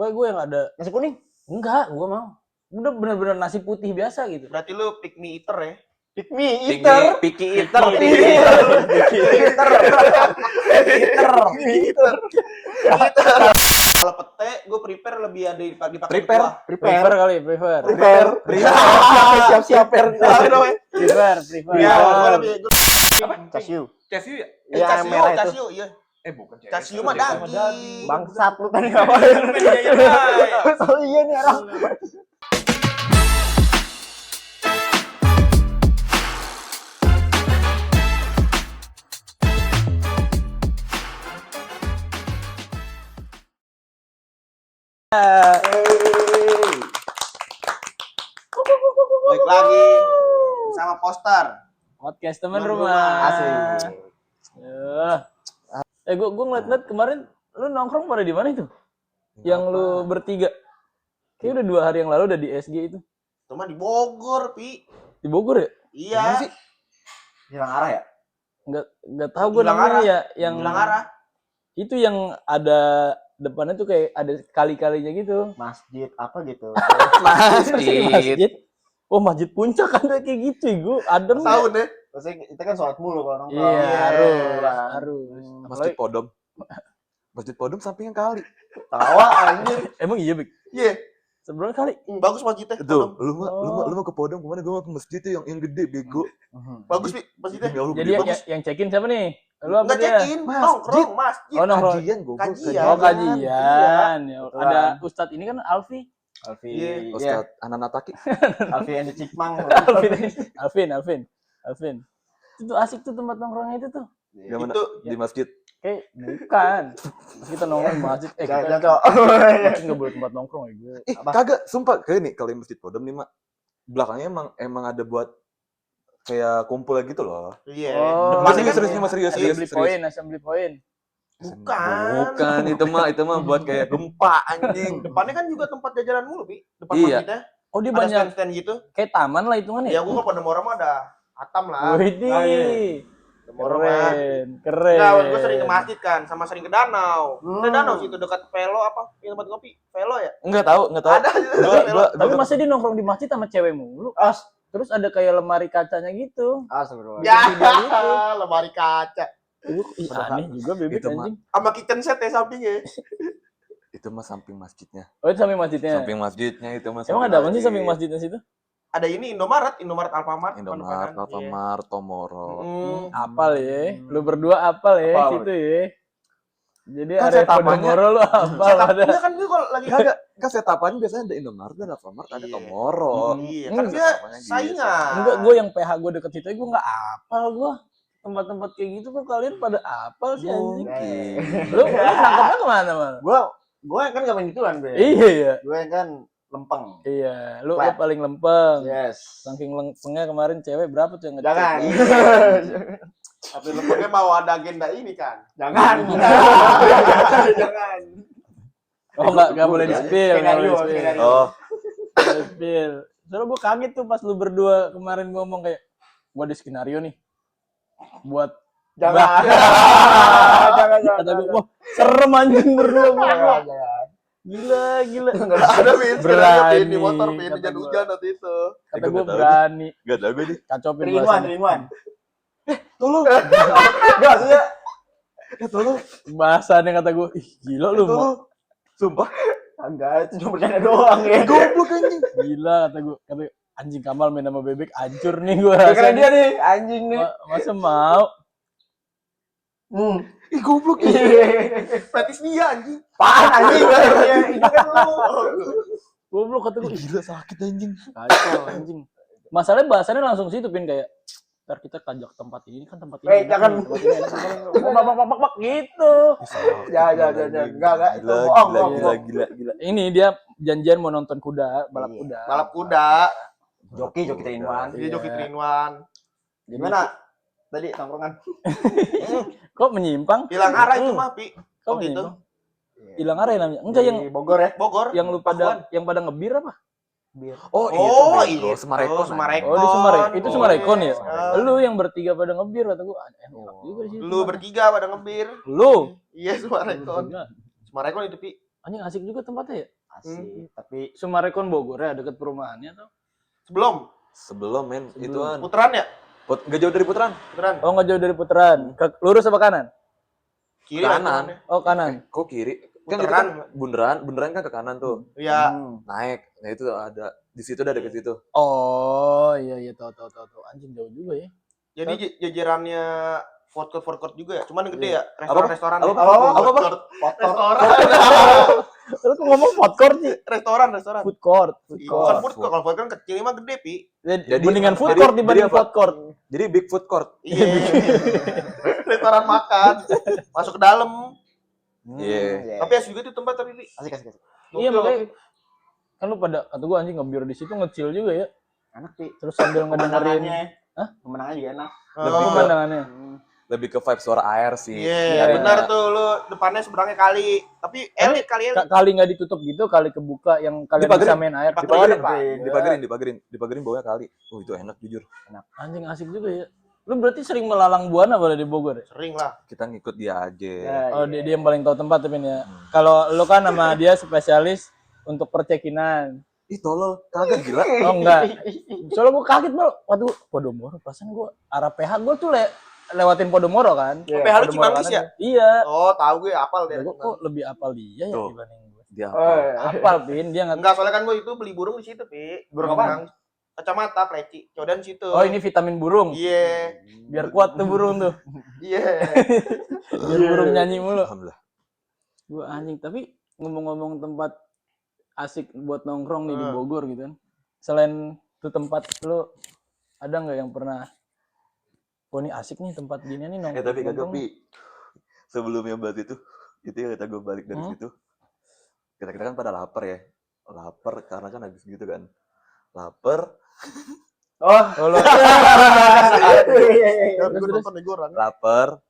Gue yang ada Nasi kuning? enggak, gue mau. Udah bener-bener nasi putih biasa gitu. Berarti lu pick me eater ya? Pick me eater. Picky eater. Kalau pete, gue prepare lebih ada dipakai Prepare. Prefer kali, prefer. Siap-siap. Prefer. Ya, gue lebih Cashew. Cashew ya? Yang merah itu. Cashew, iya. Bukan Cashew mah daging. Bangsat lu tadi ngapain? Oh iya nih orang. Baik lagi sama poster. Podcast teman Teman rumah. rumah. Asik. Gue ngeliat kemarin lu nongkrong pada di mana itu? Yang lu bertiga. Kayaknya udah 2 hari yang lalu udah di SG itu. Cuma di Bogor, Pi. Di Bogor ya? Iya. Gimana sih? Hilang arah ya? Enggak tahu gue Hilang namanya arah. ya, yang Hilang arah. itu yang ada depannya tuh kayak ada kali-kalinya gitu. Masjid apa gitu. Masjid. Oh, masjid puncak kan kayak gitu, gue adem. Tahun deh. Terus kita kan sholat mulu kalau nongkrong. Iya, Iya. harus. Masjid Podom. Masjid Podom sampingnya kali. Tawa anjir. Emang iya, Bik? Iya. Seberapa kali? Bagus masjidnya. Tuh, lu mah ke Podom kemana? Gue mau ke masjid tuh yang gede bego. Bagus, Pi, masjidnya. Ya Allah, Jadi gede yang, banget. yang check-in siapa nih? Lu apa Enggak dia? check-in, nongkrong masjid. Oh, nongkrong. Kajian gue. Kajian. Oh, kajian. Ya, Betulan. ada Ustadz ini kan Alfi. Alfi. Iya. Ustaz Ananataki. Alfi and the Chipmang. Alvin. Itu asik tuh tempat nongkrongnya itu tuh. Yang mana? Itu Di masjid. Kayak bukan. Kita nongkrong di masjid. Jangan, Kita Cok. masjid nggak boleh tempat nongkrong ya gue. Kagak, sumpah kayak nih kalau masjid Podom nih mak belakangnya emang ada buat kayak kumpul gitu loh. iya. Oh, Depannya kan serius. Assembly point. Bukan. itu mah buat kayak gempa anjing. Depannya kan juga tempat jajanan mulu, Pi. Depan Iya. masjidnya. Oh, dia Ada banyak stand-stand gitu. kayak taman lah hitungannya. Ya gua pada Mora mah ada Atam lah. Widih. Mora mah. Keren. Nah, gue sering ke masjid kan, sama sering ke danau. Ada danau situ dekat Velo apa? Yang tempat kopi. Velo ya? Enggak tahu. Ada gitu. Velo. Tapi masa dia nongkrong di masjid sama cewek mulu? Terus ada kayak lemari kacanya gitu. Astagfirullah. Ya, Video itu. lemari kaca. Ih, aneh juga bebek Itu mah. anjing. Sama kitchen set ya sampingnya. Itu mah samping masjidnya. Oh, itu samping masjidnya. Samping masjidnya itu mah. Emang ada apa sih samping masjidnya situ? Ada ini Indomaret Alfamart. Indomaret, Iya. Alfamart, Tomoro. Apal ya. Lu berdua apal ya Apal. situ ya. Jadi Kan area setapannya- Podomoro lu apal ada. Enggak kan gue kalau lagi Kagak, kan setapannya biasanya ada Indomaret, ada Alfamart, ada Iya. Tomoro. Iya, kan Enggak. dia Setapannya gitu. saingan. Enggak, gue yang PH gue deket situ gue enggak apal gue. Tempat-tempat kayak gitu kok kalian pada apal sih anjing. Mungkin. Lu nangkapnya kemana mana? Gue kan gak main gituan, Be. Iya ya. Gue kan lempeng. Iya, lu Flat. paling lempeng. Yes. Saking lempengnya kemarin cewek berapa tuh yang ngechat? Jangan. Tapi lembaga mau ada agenda ini kan. Jangan. Jangan. Oh enggak boleh di-spill. Skenario, skenario. Oh, Spill. Soalnya gue kaget tuh pas lu berdua kemarin ngomong kayak gue ada skenario nih buat Jangan. Jangan. kata gue wah serem anjing berdua gue Jangan. gila Ada Pin, Berani, di motor Pin, kata hujan-hujan nanti itu. kata Gua gue nggak tahu berani enggak tahu gue deh. kacopin Three in one, bahasannya. three in one. Tolong. Enggak sih ya. Tolong. Bahasannya kata gue ih gila lu mau Tolong. Sumpah. Enggak, itu cuma bercanda doang ya. Goblok anjing. gila kata anjing Kamal main sama bebek hancur nih gue Karena dia nih anjing nih. masa mau Ih goblok. Fetis dia anjing. Apaan anjing? Ini kan lu. goblok kata gue Gila sakit anjing. kacau anjing masalahnya bahasannya langsung situ Pin kayak ntar kita kajak tempat ini kan tempat ini enak Jangan. nih, tempat ini enak, bak gitu. Jangan. Enggak. Itu bohong. Gila. Ini dia janjian mau nonton kuda, balap kuda. Balap kuda. Joki 3 in 1. Dia joki 3 in 1. Gimana? Tadi tongkrongan. Kok menyimpang? Hilang arah itu mah, Pi. Kok Oh gitu. menyimpang? Hilang arah ya namanya. Enggak yang Di Bogor ya. Bogor. yang lu pada yang pada ngebir apa? Oh, Oh, iya. iya. Semarekon. Semarekon. Oh, di Sumarekon. Itu Sumarekon ya? Iya. Lu yang bertiga pada ngebir kata gua. Enak juga di situ. Lu bertiga pada ngebir. Lu. Iya, Semarekon. Enggak. Semarekon itu, Pi. Anjing asik juga tempatnya ya. Asik, tapi Sumarekon Bogor ya deket perumahannya tuh. Sebelum men, ituan. putaran ya? Nggak jauh dari putaran. Putaran. Oh nggak jauh dari putaran. Lurus apa kanan? Kiri Kanan. restorannya. Oh kanan. Kok kiri? Kan itu Putaran. kan bundaran kan ke kanan tuh. Iya. Naik. Nah itu ada di situ udah deket situ. Oh iya tahu. Anjing jauh juga ya. Jadi jajarannya food court juga ya. Cuman yang gede Iya. ya, restoran. Apa? Restoran. Lu kok ngomong food court sih? Restoran. Food court. Bukan food court, kalau food court kan kecil mah gede, Pi. Jadi- Mendingan food jadi- court dibanding jadi apa? food court. Jadi big food court. Iya. Restoran makan. Masuk ke dalam. Iya. Tapi asli juga tuh tempat tapi, Pi. asik. Iya makanya kan lu pada kata gua anjing ngebiar di situ ngecil juga ya. Enak sih. Terus sambil ngedengerin Pemandangannya. Hah? Pemandangannya juga enak. Lebih ke- pemandangannya. Lebih ke vibe suara air sih. Iya, benar tuh lu depannya seberangnya kali. Tapi elit kali elit. Kali nggak ditutup gitu, kali kebuka yang kalian Dipagerin. bisa main air. Dipagerin bawahnya kali. Oh itu enak jujur. Anjing asik juga ya. Lu berarti sering melalang buana pada di Bogor ya? Sering lah. Kita ngikut dia aja. Oh dia yang paling tahu tempat tapi ya. Kalau lu kan sama dia spesialis untuk percekinan. Ih tolol, kagak gila. Oh enggak. Soalnya gua kaget bro. Waduh, Podomoro. Perasaan gua arah PH gua tuh lewatin Podomoro kan. Oh, PH lu Podomoro Cimanggis ya? kanan. Iya. Oh, tahu gue apal deh. Gua kok lebih apal dia ya Tuh. dibanding gua. Dia Apal Pin, dia nggak. Enggak, soalnya kan gue itu beli burung di situ, Pi. Burung apaan? Kacamata, pleci. Codan di situ. Oh ini vitamin burung. Iya. Biar kuat tuh burung tuh. Iya. Biar burung nyanyi mulu. Alhamdulillah. Gua anjing, tapi ngomong-ngomong tempat asik buat nongkrong nih di Bogor gitu kan. Selain itu tempat lu ada nggak yang pernah wah ini asik nih tempat gini nih nongkrong. Tapi kagak nongkrong. Pi. Sebelumnya bahas itu ya kata gue balik dari situ. Kita kan pada lapar ya. Lapar karena kan habis gitu kan. Lapar, Oh, lu Ya, gue nonton nih gue orang. lapar.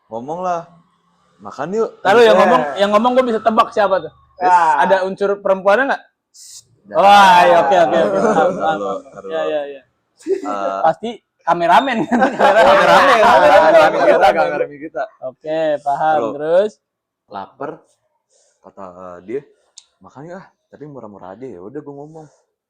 Ngomong lah. Makan yuk. lalu yang ngomong gue bisa tebak siapa tuh. ya. Ada unsur perempuannya nggak? Nah, Wah, iya, oke. Taruh. Ya. Eh, Pasti kameramen kan. kameramen kita. Oke, paham. Bro. Terus Lapar, kata dia, makan yuk ah, tapi murah-murah aja. Ya udah gue ngomong,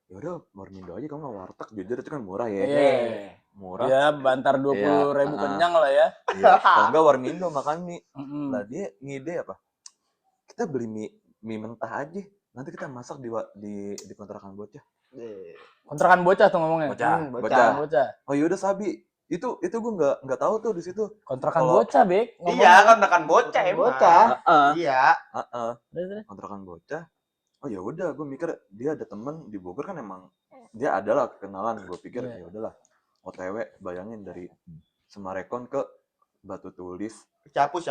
ya udah Mormindo aja, kamu warteg jujur itu kan murah ya. Iya. Murah. Ya, bantar 20.000 kenyang lah ya. Iya. Kalau enggak Warmindo makan mie. Mm-mm. Lah dia ngide apa? Kita beli mie mentah aja. Nanti kita masak di kontrakan bocah. Kontrakan bocah tuh ngomongnya. Bocah. Oh yaudah Sabi. Itu gue nggak tahu tuh di situ. Kontrakan Kalau- bocah, Bek. Iya, kan tekan bocah emang. Bocah. Iya. Terus. Kontrakan bocah. Oh ya udah, gue mikir dia ada temen di Bogor kan emang dia adalah kenalan. Gue pikir Iya. ya udahlah. OTW bayangin dari Semarekon ke Batu Tulis, Ciapus.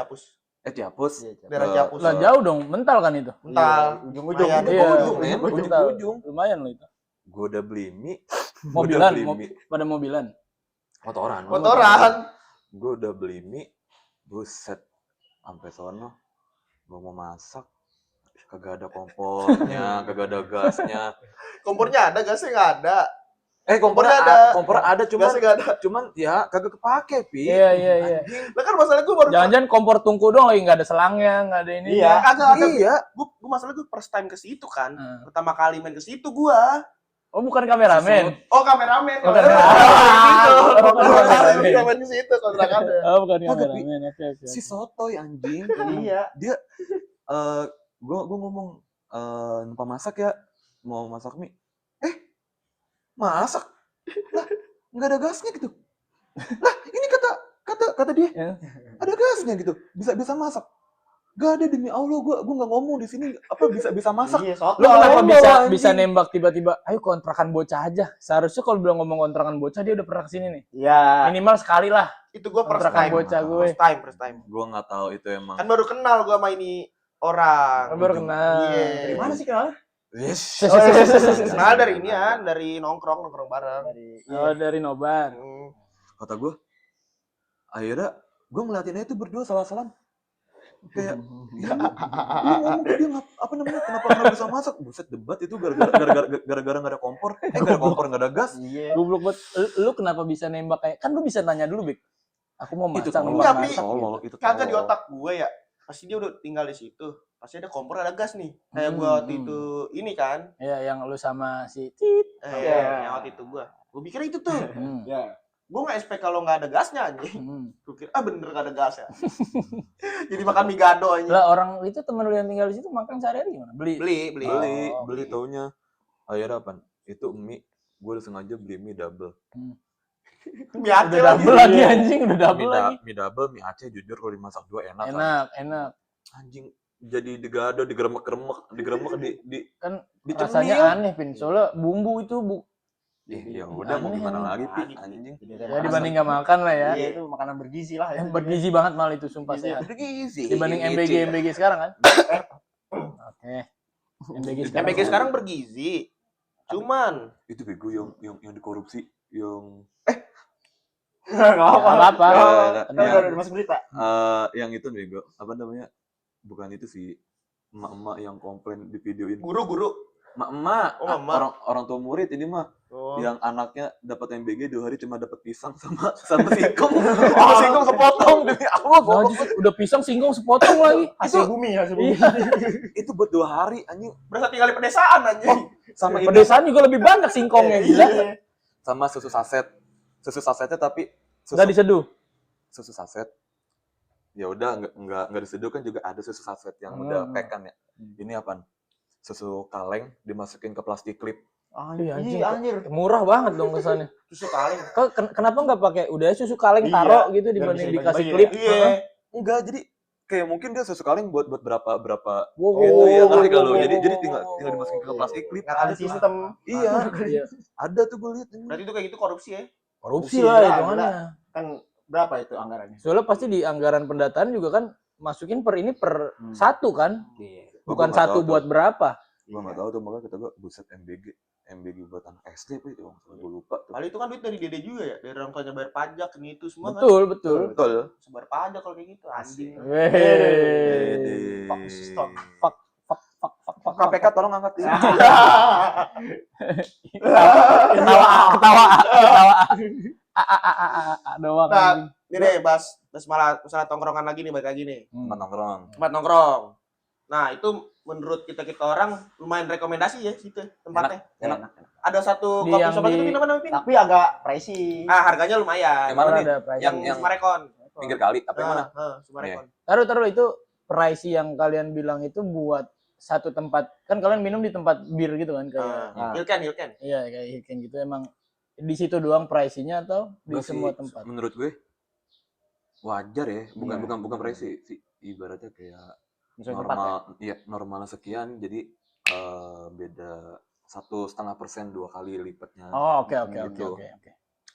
Ciapus. Daerah ke- Ciapus. Lah jauh dong, mental kan itu. Mental. Ujung-ujung. Lumayan. Iya, ujung, men. mental. Ujung. Lumayan loh itu. Gue udah beli mie. Mobilan, Gua udah beli mie. pada mobilan. Motoran. Gue udah beli mie. Buset. Sampai sono. Gue mau masak. Kagak ada kompornya, kagak ada gasnya. Kompornya ada, gasnya nggak ada. Kompornya ada. Kompor ada Gasnya nggak ada. cuman ya kagak kepake, Pi. Iya. Lah kan masalah gue baru. Jangan-jangan kompor tungku doang lagi nggak ada selangnya, nggak ada ini. Iya. Kagak ada. Iya. Gue masalah gue first time ke situ kan. Hmm. Pertama kali main ke situ gue. Oh, bukan kameramen. Oh, kameramen. Oh, kameramen. Oh, kameramen. kameramen ke situ kontrakannya. Oh, bukan Kagak, kameramen. Oke. Si sotoy anjing. Iya. Gue ngomong numpang masak ya, mau masak mie. Masak? Lah, nggak ada gasnya gitu. Lah, ini kata dia, Ya. ada gasnya gitu. Bisa masak. Gak ada demi Allah, gue nggak ngomong di sini apa bisa masak. Iya, soto. Lu kenapa Tolong, bisa anjing. nembak tiba-tiba? Ayo kontrakan bocah aja. Seharusnya kalau bilang ngomong kontrakan bocah dia udah pernah kesini nih. Iya. Minimal sekali lah. Itu gue first Kontrakan time. bocah gue. First time. Gue nggak tahu itu emang. Kan baru kenal gue sama ini orang. Baru kenal. Iya. Dari mana sih kenalnya? Yes. Kenal dari ini ya, dari nongkrong bareng. Oh, dari Nobar. Kata gue, akhirnya gue ngeliatin aja itu berdua salah-salam. Kayak, ya, lu ngomong ke dia kenapa nggak bisa masak? Buset, debat itu gara-gara nggak ada kompor. Nggak ada kompor, nggak ada gas. Iya. Goblok banget. Lu kenapa bisa nembak kayak kan lu bisa nanya dulu, Bek. Aku mau Itu masak, tolol. nembak Tapi- masak. Tolol, gitu. itu Kagak tolol. di otak gue ya. pasti dia udah tinggal di situ. Pasti ada kompor, ada gas nih. Kayak gua waktu itu ini kan. Iya, yang lu sama si Tit. Yang waktu itu gua pikir itu tuh. Ya. Gua nggak expect kalau nggak ada gasnya anjing. Hmm. Gua kira bener nggak ada gas ya. Jadi makan mie gado anjing. Lah orang itu temen lu yang tinggal di situ makan sehari-hari gimana? Beli. Beli. Beli taunya akhirnya apa? Itu mie, gue udah sengaja beli mie double. Mie Aceh Udah lagi. double lagi anjing, udah double lagi. Mie double, mie Aceh jujur kalau dimasak dua enak. Enak. Anjing jadi digado, digeremek di Kan dicemil. rasanya aneh, Pin. Soalnya bumbu itu Ya udah mau Aneh, gimana aneh. lagi, Pi, anjing. ya dibanding nggak makan lah ya. Iya, itu makanan bergizi lah ya. Bergizi banget mal itu sumpah sehat. Bergizi. Dibanding MBG sekarang kan. Oke. MBG sekarang bergizi. Cuman itu bego yang dikorupsi, yang Enggak Nggak apa-apa. Udah masuk berita. yang itu bego, apa namanya? Bukan itu sih, emak-emak yang komplain di videoin. guru. Emak-emak, Oh, emak. orang tua murid ini mah, Oh. yang anaknya dapat MBG 2 hari cuma dapat pisang sama singkong. Singkong sepotong demi Allah. Nah, justru udah pisang singkong sepotong lagi. Hasil bumi. Iya. Itu buat 2 hari anjing. Berasa tinggal di pedesaan anjing. Sama ini, Pedesaan juga lebih banyak singkongnya gila. sama susu saset. Susu sasetnya tapi Nggak diseduh. susu saset. Ya udah enggak diseduh kan juga ada susu saset yang udah pack kan ya. Ini apaan? Susu kaleng dimasukin ke plastik klip. Iya, anjing. Anjir. Murah banget dong kesannya. Susu kaleng. Kenapa nggak pakai udah susu kaleng Iya, taro gitu biar dibanding bisa dikasih dibagi-bagi klip? Iya. Enggak, jadi kayak mungkin dia susu kaleng buat berapa Wow, gitu ya wow, ngerti wow, gak lu? wow, Jadi wow, tinggal wow, dimasukin ke wow, plastik klip. Nggak ada sistem. Iya, Iya. ada tuh gue lihat. Berarti itu kayak gitu korupsi ya. Korupsi Korupsi lah lah, hitungannya. Kan berapa itu anggarannya? Soalnya pasti di anggaran pendataan juga kan masukin per satu kan, Iya. bukan Gua nggak satu tahu buat tuh. berapa. Gue nggak tahu tuh, makanya kata gue buset MBG buat anak SD apa itu, gue lupa tuh. Kali itu kan duit dari dede juga ya, dari orang tuanya bayar pajak ini itu semua kan. Betul. Betul. Sebar pajak kalau kayak gitu anjing. Weh. Fuck system. Fuck. KPK tolong angkat ini. Ketawa. Doang. Nah, anjing. ini deh bahas masalah tongkrongan lagi nih, balik lagi nih. Nongkrong. Tempat nongkrong. Nah, itu menurut kita orang lumayan rekomendasi ya situ tempatnya. Enak. Ada satu Di kopi yang shop lagi di- tuh di mana Pin? Tapi agak pricey. Harganya lumayan. Yang mana nih? Ada price. Yang Sumarekon. pinggir kali apa yang mana? Sumarekon. Taruh itu price yang kalian bilang itu buat satu tempat. Kan kalian minum di tempat bir gitu kan kayak. Hilken. Iya, kayak Hilken gitu emang di situ doang price-nya atau di Enggak semua sih, tempat? menurut gue wajar ya, bukan Iya. bukan pricey sih, ibaratnya kayak Misalnya tempat ya. normal, iya normal sekian, jadi beda 1,5% 2 kali lipatnya. Oh, oke. Gitu.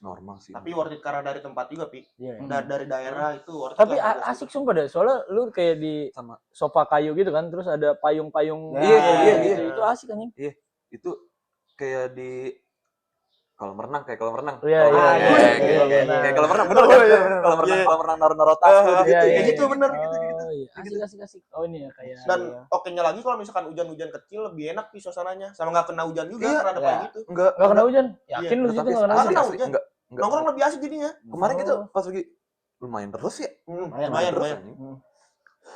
Normal sih. Tapi worth it karena dari tempat juga, Pi. Iya. Dari daerah itu worth it. Tapi lah. asik sumpah deh, soalnya lu kayak di Sama sofa kayu gitu kan, terus ada payung-payung. Iya, gitu. iya. Itu asik anjing. itu kayak di kolam renang, kayak kolam renang. Iya, Oh, iya, kayak- iya, kayak- iya. kayak kolam renang, bener kan? Oh, iya, Kolam renang naruh tas tuh, Iya, gitu. iya, Kayak gitu iya. bener Oh, gitu. iya. Asik. Oh, ini ya kayak. Dan oke-nya lagi kalau misalkan hujan-hujan kecil lebih enak sih suasananya. Sama nggak kena hujan juga Iya. karena ada Iya. kayak gitu. Enggak Enggak kena hujan. Yakin Iya, lu situ tapi enggak kena asli, hujan? asli. hujan. enggak. Nongkrong lebih asik jadinya. Kemarin Oh. gitu pas lagi lumayan terus ya. Lumayan. Terus anjing.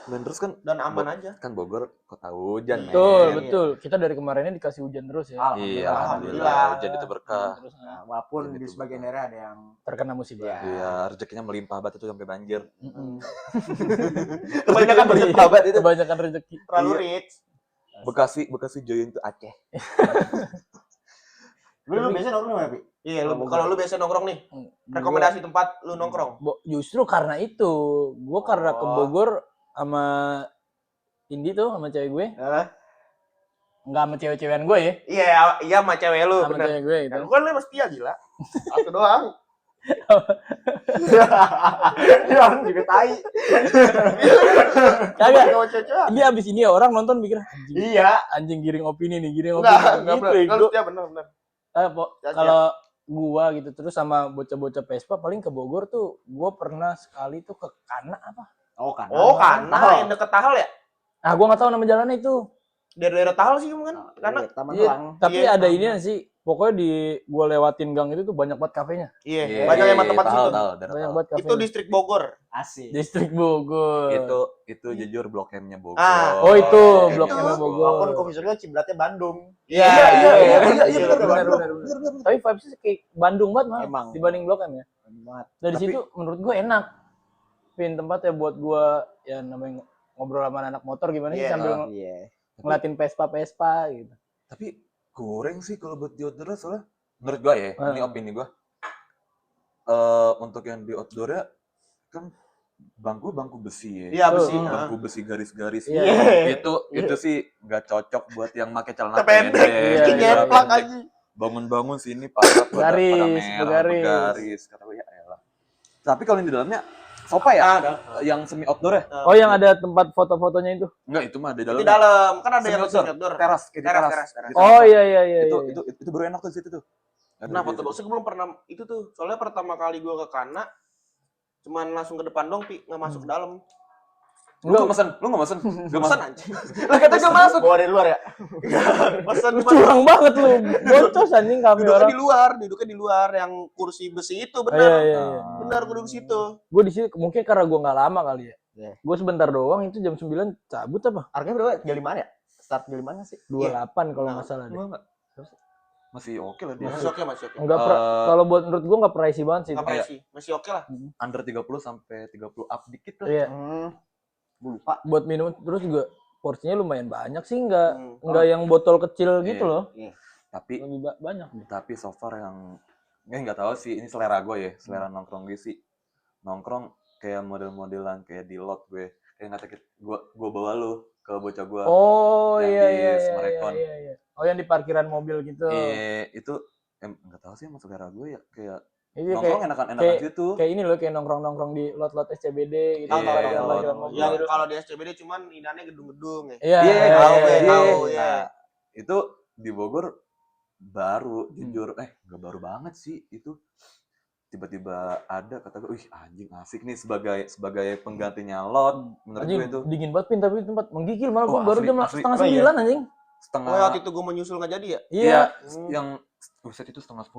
Lumayan terus kan, Dan aman aja. kan Bogor kota hujan. Betul, men. betul. Kita dari kemarinnya dikasih hujan terus ya. Iya, Alhamdulillah. alhamdulillah hujan itu berkah. Terus Nah, walaupun Gitu, di sebagian Bang. daerah ada yang terkena musibah. Iya. Iya, rezekinya melimpah banget itu sampai banjir. Mm-mm. Kebanyakan melimpah banget itu. Kebanyakan rezeki. Terlalu Iya. rich. Bekasi join tuh Aceh. lu biasa nongkrong mana, Pi? Iya, kalau lu biasa nongkrong nih, rekomendasi tempat lu nongkrong. Justru karena itu, gue karena ke Oh. Bogor sama Indi tuh sama cewek gue, nggak sama cewek-cewekan gue ya, Iya sama cewek lu, sama bener. cewek gue gitu. Kan gue emang setia gila. Satu doang. Ya, orang juga tai. Kagak. Cowok cewek. Ini abis ini orang nonton mikir anjing, Iya. anjing giring opini nih, giring Enggak, opini. enggak Gitu, bener. Kalau gua- setia bener. kalau gua gitu terus sama bocah-bocah Vespa paling ke Bogor tuh, gua pernah sekali tuh ke Kana apa? Oh, kan. Oh, karena yang deket Tahal ya? Ah, gua nggak tahu nama jalannya itu. Daerah Tahal sih kan? Karena Taman Iya, Elang. tapi Iya, ada sama. ini sih pokoknya di gua lewatin gang itu tuh banyak banget kafenya. Iya, banyak emang tempat tahu, situ. tahu, daerah Banyak tahu. banget kafenya. Itu distrik Bogor. Asik. Distrik Bogor. Itu jujur Blok M-nya Bogor. Ah. Oh itu Itu. Blok M Bogor. Walaupun komisionernya cibratnya Bandung. Iya, benar. Tapi vibes-nya kayak Bandung banget mah Emang. dibanding Blok M ya. Banget. Dari Tapi- situ menurut gue enak. Pin tempatnya buat gua ya namanya ngobrol sama anak motor gimana sih Iya. sambil Iya. ngeliatin Vespa gitu. Tapi goreng sih kalau buat di outdoor soalnya menurut gua ya, ini opini gua. Untuk yang di outdoor ya kan bangku besi ya. Iya, besi. Bangku besi garis-garis. Iya. Itu sih nggak cocok buat yang pakai celana Pendek. Iya, Bikin iya, ngeplak pendek. aja. Bangun-bangun sini pada Garis, merah, bergaris. bergaris. Kata gue ya elah. Tapi kalau yang di dalamnya sofa ya? Ada. Yang semi outdoor ya? Oh yang ada tempat foto-fotonya itu. Enggak, itu mah di Di dalam. dalam kan ada yang Semi outdoor. semi outdoor. Teras, kayak di Teras. Di Oh teras. iya. Itu baru enak tuh di situ tuh. Nah, foto box gue belum pernah itu tuh. Soalnya pertama kali gue ke Kana cuman langsung ke depan dong, Pi, nggak masuk ke dalam. Lu nggak mesen? Gak Pesan mesen? anjing. Lah kata gak masuk. Bawa dari luar ya. Pesan Lu curang banget lu. Bocos anjing kami duduknya orang. duduknya di luar yang kursi besi itu Iya. benar. Benar gue duduk situ. Gue di sini mungkin karena gue nggak lama kali ya. Iya. Gue sebentar doang itu jam 9 cabut apa? Harganya berapa? 35 ya? Start 35 sih? 28 kalau Nah, nggak salah deh. Enggak. Masih oke lah dia. Masih oke, masih oke. Enggak kalau buat menurut gue nggak pricey banget sih. Nggak pricey, masih oke lah. Under 30 sampai 30 up dikit lah. Iya. Gue lupa. Buat minum terus juga porsinya lumayan banyak sih nggak Hmm. nggak yang botol kecil gitu Iya. loh. Tapi Lebih banyak. tapi so far yang nggak tahu sih, ini selera gue ya, selera nongkrong gue sih. Nongkrong kayak model-modelan kayak di lot gue. Kayak kata gue bawa lu ke bocah gue. Oh yang iya di iya Smarekon. iya. Oh yang di parkiran mobil gitu. Itu nggak tahu sih emang selera gue ya, kayak Iya nongkrong kayak enakan situ. kayak ini loh kayak nongkrong di lot-lot SCBD gitu. Iya, parkiran lot. mobil. Yang kalau di SCBD cuman inannya gedung-gedung ya. Iya. tahu, ya. Nah, itu di Bogor baru jujur nggak baru banget sih itu. Tiba-tiba ada kata gue, wih anjing asik nih sebagai penggantinya lot menurut gue itu. Anjing dingin banget Pin tapi tempat menggigil malah Oh, gua baru asli, jam asli. setengah Oh, iya. 9 anjing. Setengah Oh, waktu itu gue menyusul nggak jadi ya? Iya. yang buset itu setengah 10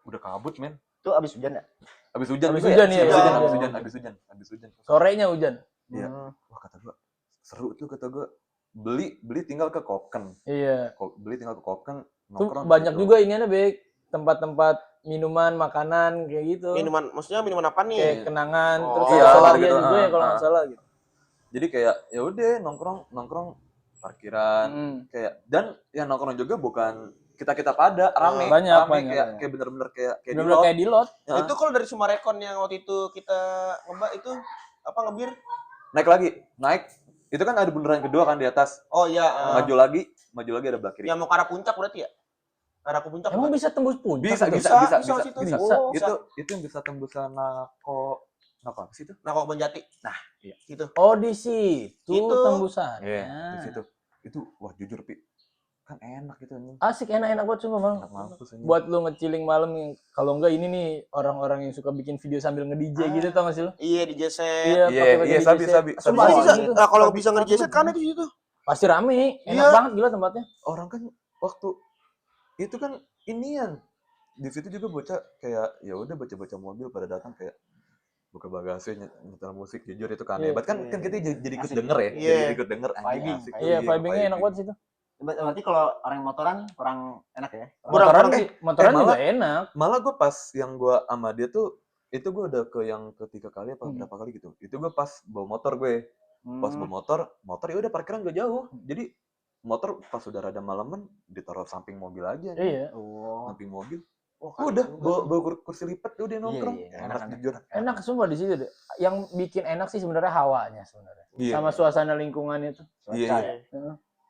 udah kabut men. Itu abis hujan ya? Habis hujan Habis juga hujan, ya? iya, Habis iya. hujan. Sorenya hujan. Iya. Wah kata gue seru tuh kata gue. Beli tinggal ke Koken. Iya. Beli tinggal ke Koken Tuh nongkrong. banyak gitu. juga ini ada baik tempat-tempat minuman, makanan kayak gitu. Maksudnya minuman apa nih? Kayak kenangan Oh, terus iya, ada solarnya gitu. juga ya kalau nggak salah gitu. Jadi kayak ya udah nongkrong parkiran kayak dan yang nongkrong juga bukan kita pada rame Banyak. kayak bener-bener kayak di Bener-bener lot. kayak di lot. Ya. Itu kalau dari Sumarekon yang waktu itu kita ngebak itu apa ngebir? naik itu kan ada bundaran kedua kan di atas. Oh iya. Maju lagi ada belah kiri. Yang mau ke arah puncak berarti ya? Arah ke puncak. Emang bukan? bisa tembus puncak? bisa itu? situ. Bisa. Oh, itu yang bisa tembusan nako apa sih itu? Nah, kok Benjati. Nah, iya. Gitu. Oh di situ Itu. tembusan. Di situ. Itu wah jujur Pi. Kan enak gitu anjing. Asik enak banget cuma Enak mampus anjing. buat lu ngechilling malam yang kalau enggak ini nih orang-orang yang suka bikin video sambil nge-DJ gitu tau gak sih lu? Iya di Jeset. Iya, pakai sabi. Sumpah sih, Sabi. nah, kalau bisa ngerjeset kan itu situ. Pasti rame, enak Iya. banget gila tempatnya. Orang kan waktu itu kan inian di situ juga bocah kayak ya udah baca mobil pada datang kayak buka bagasi nyetel musik jujur itu kan Iya. hebat kan kita jadi ikut Asik. denger ya Iya. jadi ikut denger anjing Vibing. asik. Iya, vibingnya enak banget situ. Berarti kalau orang yang motoran kurang enak ya? Motoran malah- juga enak. malah gue pas yang gue sama dia tuh itu gue udah ke yang ketiga kali apa berapa kali gitu itu gue pas bawa motor gue pas bawa motor ya udah parkiran gak jauh jadi motor pas udah rada malaman ditaruh samping mobil aja Iya. Oh. samping mobil Oh, udah bawa kursi lipat udah nongkrong Iya, enak enak. jujur Enak sumpah di situ deh. Yang bikin enak sih sebenarnya hawanya sebenarnya. Iya. Sama suasana lingkungannya tuh. Iya.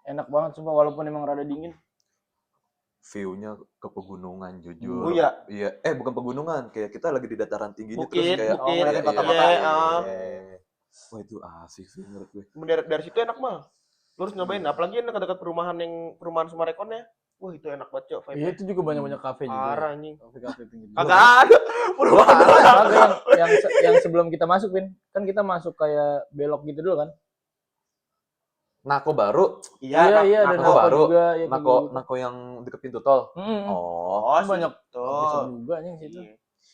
Enak banget sumpah walaupun emang rada dingin. view-nya ke pegunungan jujur. Oh iya. Iya, bukan pegunungan, kayak kita lagi di dataran tinggi Bukit, terus kayak bukit. ngeliatin Iya, kota-kota. iya. Wah, itu asik sih menurut gue. Dari situ enak mah. Lu harus nyobain, apalagi yang dekat-dekat perumahan Sumarekon ya. Wah, itu enak banget, Cok. Iya itu juga banyak kafe juga. Parah anjing. Kafe pinggir. Kagak ada. Perumahan. Kagak yang sebelum kita masuk Pin. Kan kita masuk kayak belok gitu dulu kan. Nako baru, Iya, iya ada Nako Nako baru. juga, ya, kayak Nako gitu. Nako yang deket pintu tol. Oh, banyak tuh. bisa juga nih situ.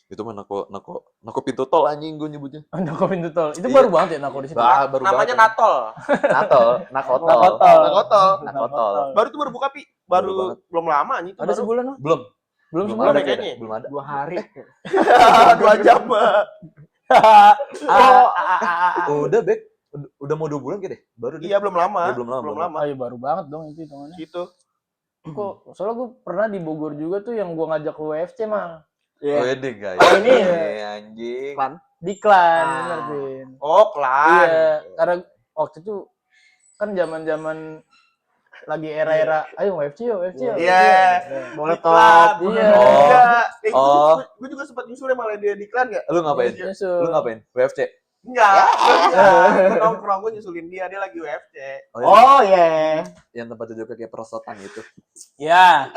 Itu mah Nako pintu tol anjing gue nyebutnya. Nako pintu tol. Itu Iya. baru banget ya Nako di situ. Baru Namanya banget. Natol. Nakotol. Nakotol. Nakotol. Baru itu baru buka, Pi. Baru Baru banget. belum lama nih. Ada sebulan mah? Belum Belum ada sebulan kayaknya. Belum ada. 2 hari. 2 jam, Mbak. Udah, Bek. Udah mau 2 bulan gitu deh. Baru deh. Iya, belum lama. Iya, belum lama. Belum lama. Oh, iya, baru banget dong itu hitungannya. Gitu. Kok soalnya gue pernah di Bogor juga tuh yang gue ngajak lu UFC mah. Wede guys. Oh, ini anjing. di klan, Ah. bener Pin. Oh, klan. Iya, karena waktu itu kan zaman-zaman lagi era-era ayo UFC yuk, UFC yuk. Iya. Boleh Di klan. top. Iya. Enggak. Gue juga sempat nyusulnya malah dia di klan enggak? Lu ngapain? Iya, Lu ngapain? WFC. Enggak. Nongkrong gue nyusulin dia lagi UFC. Oh iya. Yang tempat duduknya kayak perosotan gitu. Ya,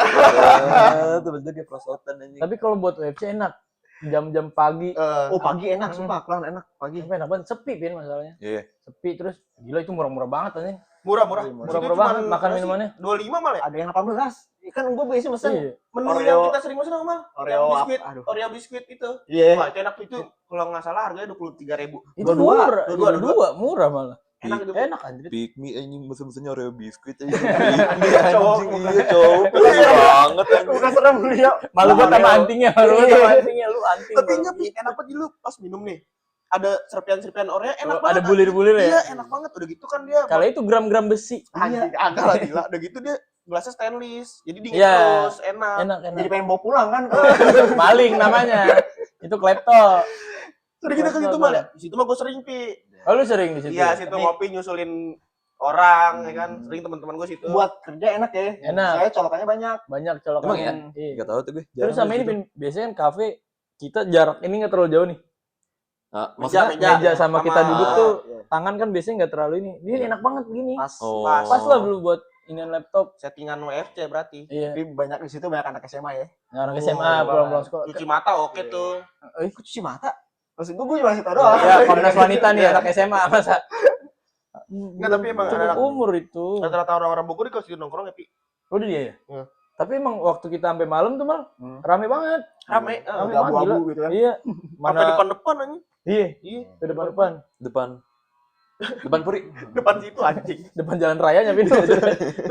Tempat duduk kayak perosotan anjing. tapi kalau buat UFC enak. Jam-jam pagi. Oh pagi enak sumpah, klan enak pagi. Tapi enak banget, sepi Pin masalahnya. Iya. Sepi terus gila itu murah-murah banget anjing. Murah-murah. Murah-murah banget makan minumannya. 25 malah ya? Ada yang 18. Kan gue biasanya mesen Iya. Menu Oreo. yang kita sering mesen apa, Mal? Oreo Yang apa? biskuit. Aduh. Oreo biskuit itu. Iya. Wah, itu enak itu. Kalau nggak salah harganya 23.000. Itu Dua-dua. murah, Dua-dua. murah malah. Enak itu. Enak anjir. Pick me anjing mesen-mesennya Oreo biskuit anjing. Pick me Cowok, anjing. Iya, cowok. Iya banget anjing. Bukan serem dia. Malu gua sama Oreo. antingnya, malu gua sama antingnya, lu anting. Tapi Bang. enggak, Pi, enak banget lu pas minum nih. Ada serpian-serpian Oreo enak Oh, banget. ada bulir-bulir ya? Iya, enak banget. Udah gitu kan dia Kalau itu gram-gram besi. anjing agak lah gila. Udah gitu dia gelasnya stainless. Jadi dingin Iya. terus, enak. Enak, Jadi enak. pengen bawa pulang kan. Maling namanya. Itu klepto. Udah kita ke situ, Mal ya? Di situ mah gue sering, Pi. Oh, lu sering di situ? Iya, situ ngopi nyusulin orang, ya kan. Sering teman-teman gue situ. Buat kerja enak ya. Enak. Saya colokannya banyak. Banyak colokan. Emang ya? Iya. Enggak tahu tuh gue. Terus sama ini Pin, biasanya kan kafe kita jarak ini nggak terlalu jauh nih. Nah, Meja, maksudnya Meja sama kita duduk tuh Iya. tangan kan biasanya nggak terlalu ini. Ini enak banget begini. Pas. Oh. Pas lah dulu buat inian laptop. Settingan WFC berarti. Iya. Tapi banyak di situ banyak anak SMA ya. Nah, anak Oh, SMA iya. pulang-pulang sekolah. Cuci mata oke tuh. Kok cuci mata? Maksud gue cuma situ doang. Ya, Komnas Wanita nih anak SMA masa. Enggak, tapi emang cukup anak-anak- umur itu. Rata-rata orang-orang Bogor di situ nongkrong ya, Pi. Udah dia ya? Iya. Tapi emang waktu kita sampai malam tuh mal Hmm. rame banget. Rame. Rame Agak banget, abu-abu gitu kan. Iya. Sampai depan-depan anjing. Iya, Iya, ke depan-depan. Depan Puri. depan situ anjing. Depan jalan rayanya Pin. Depan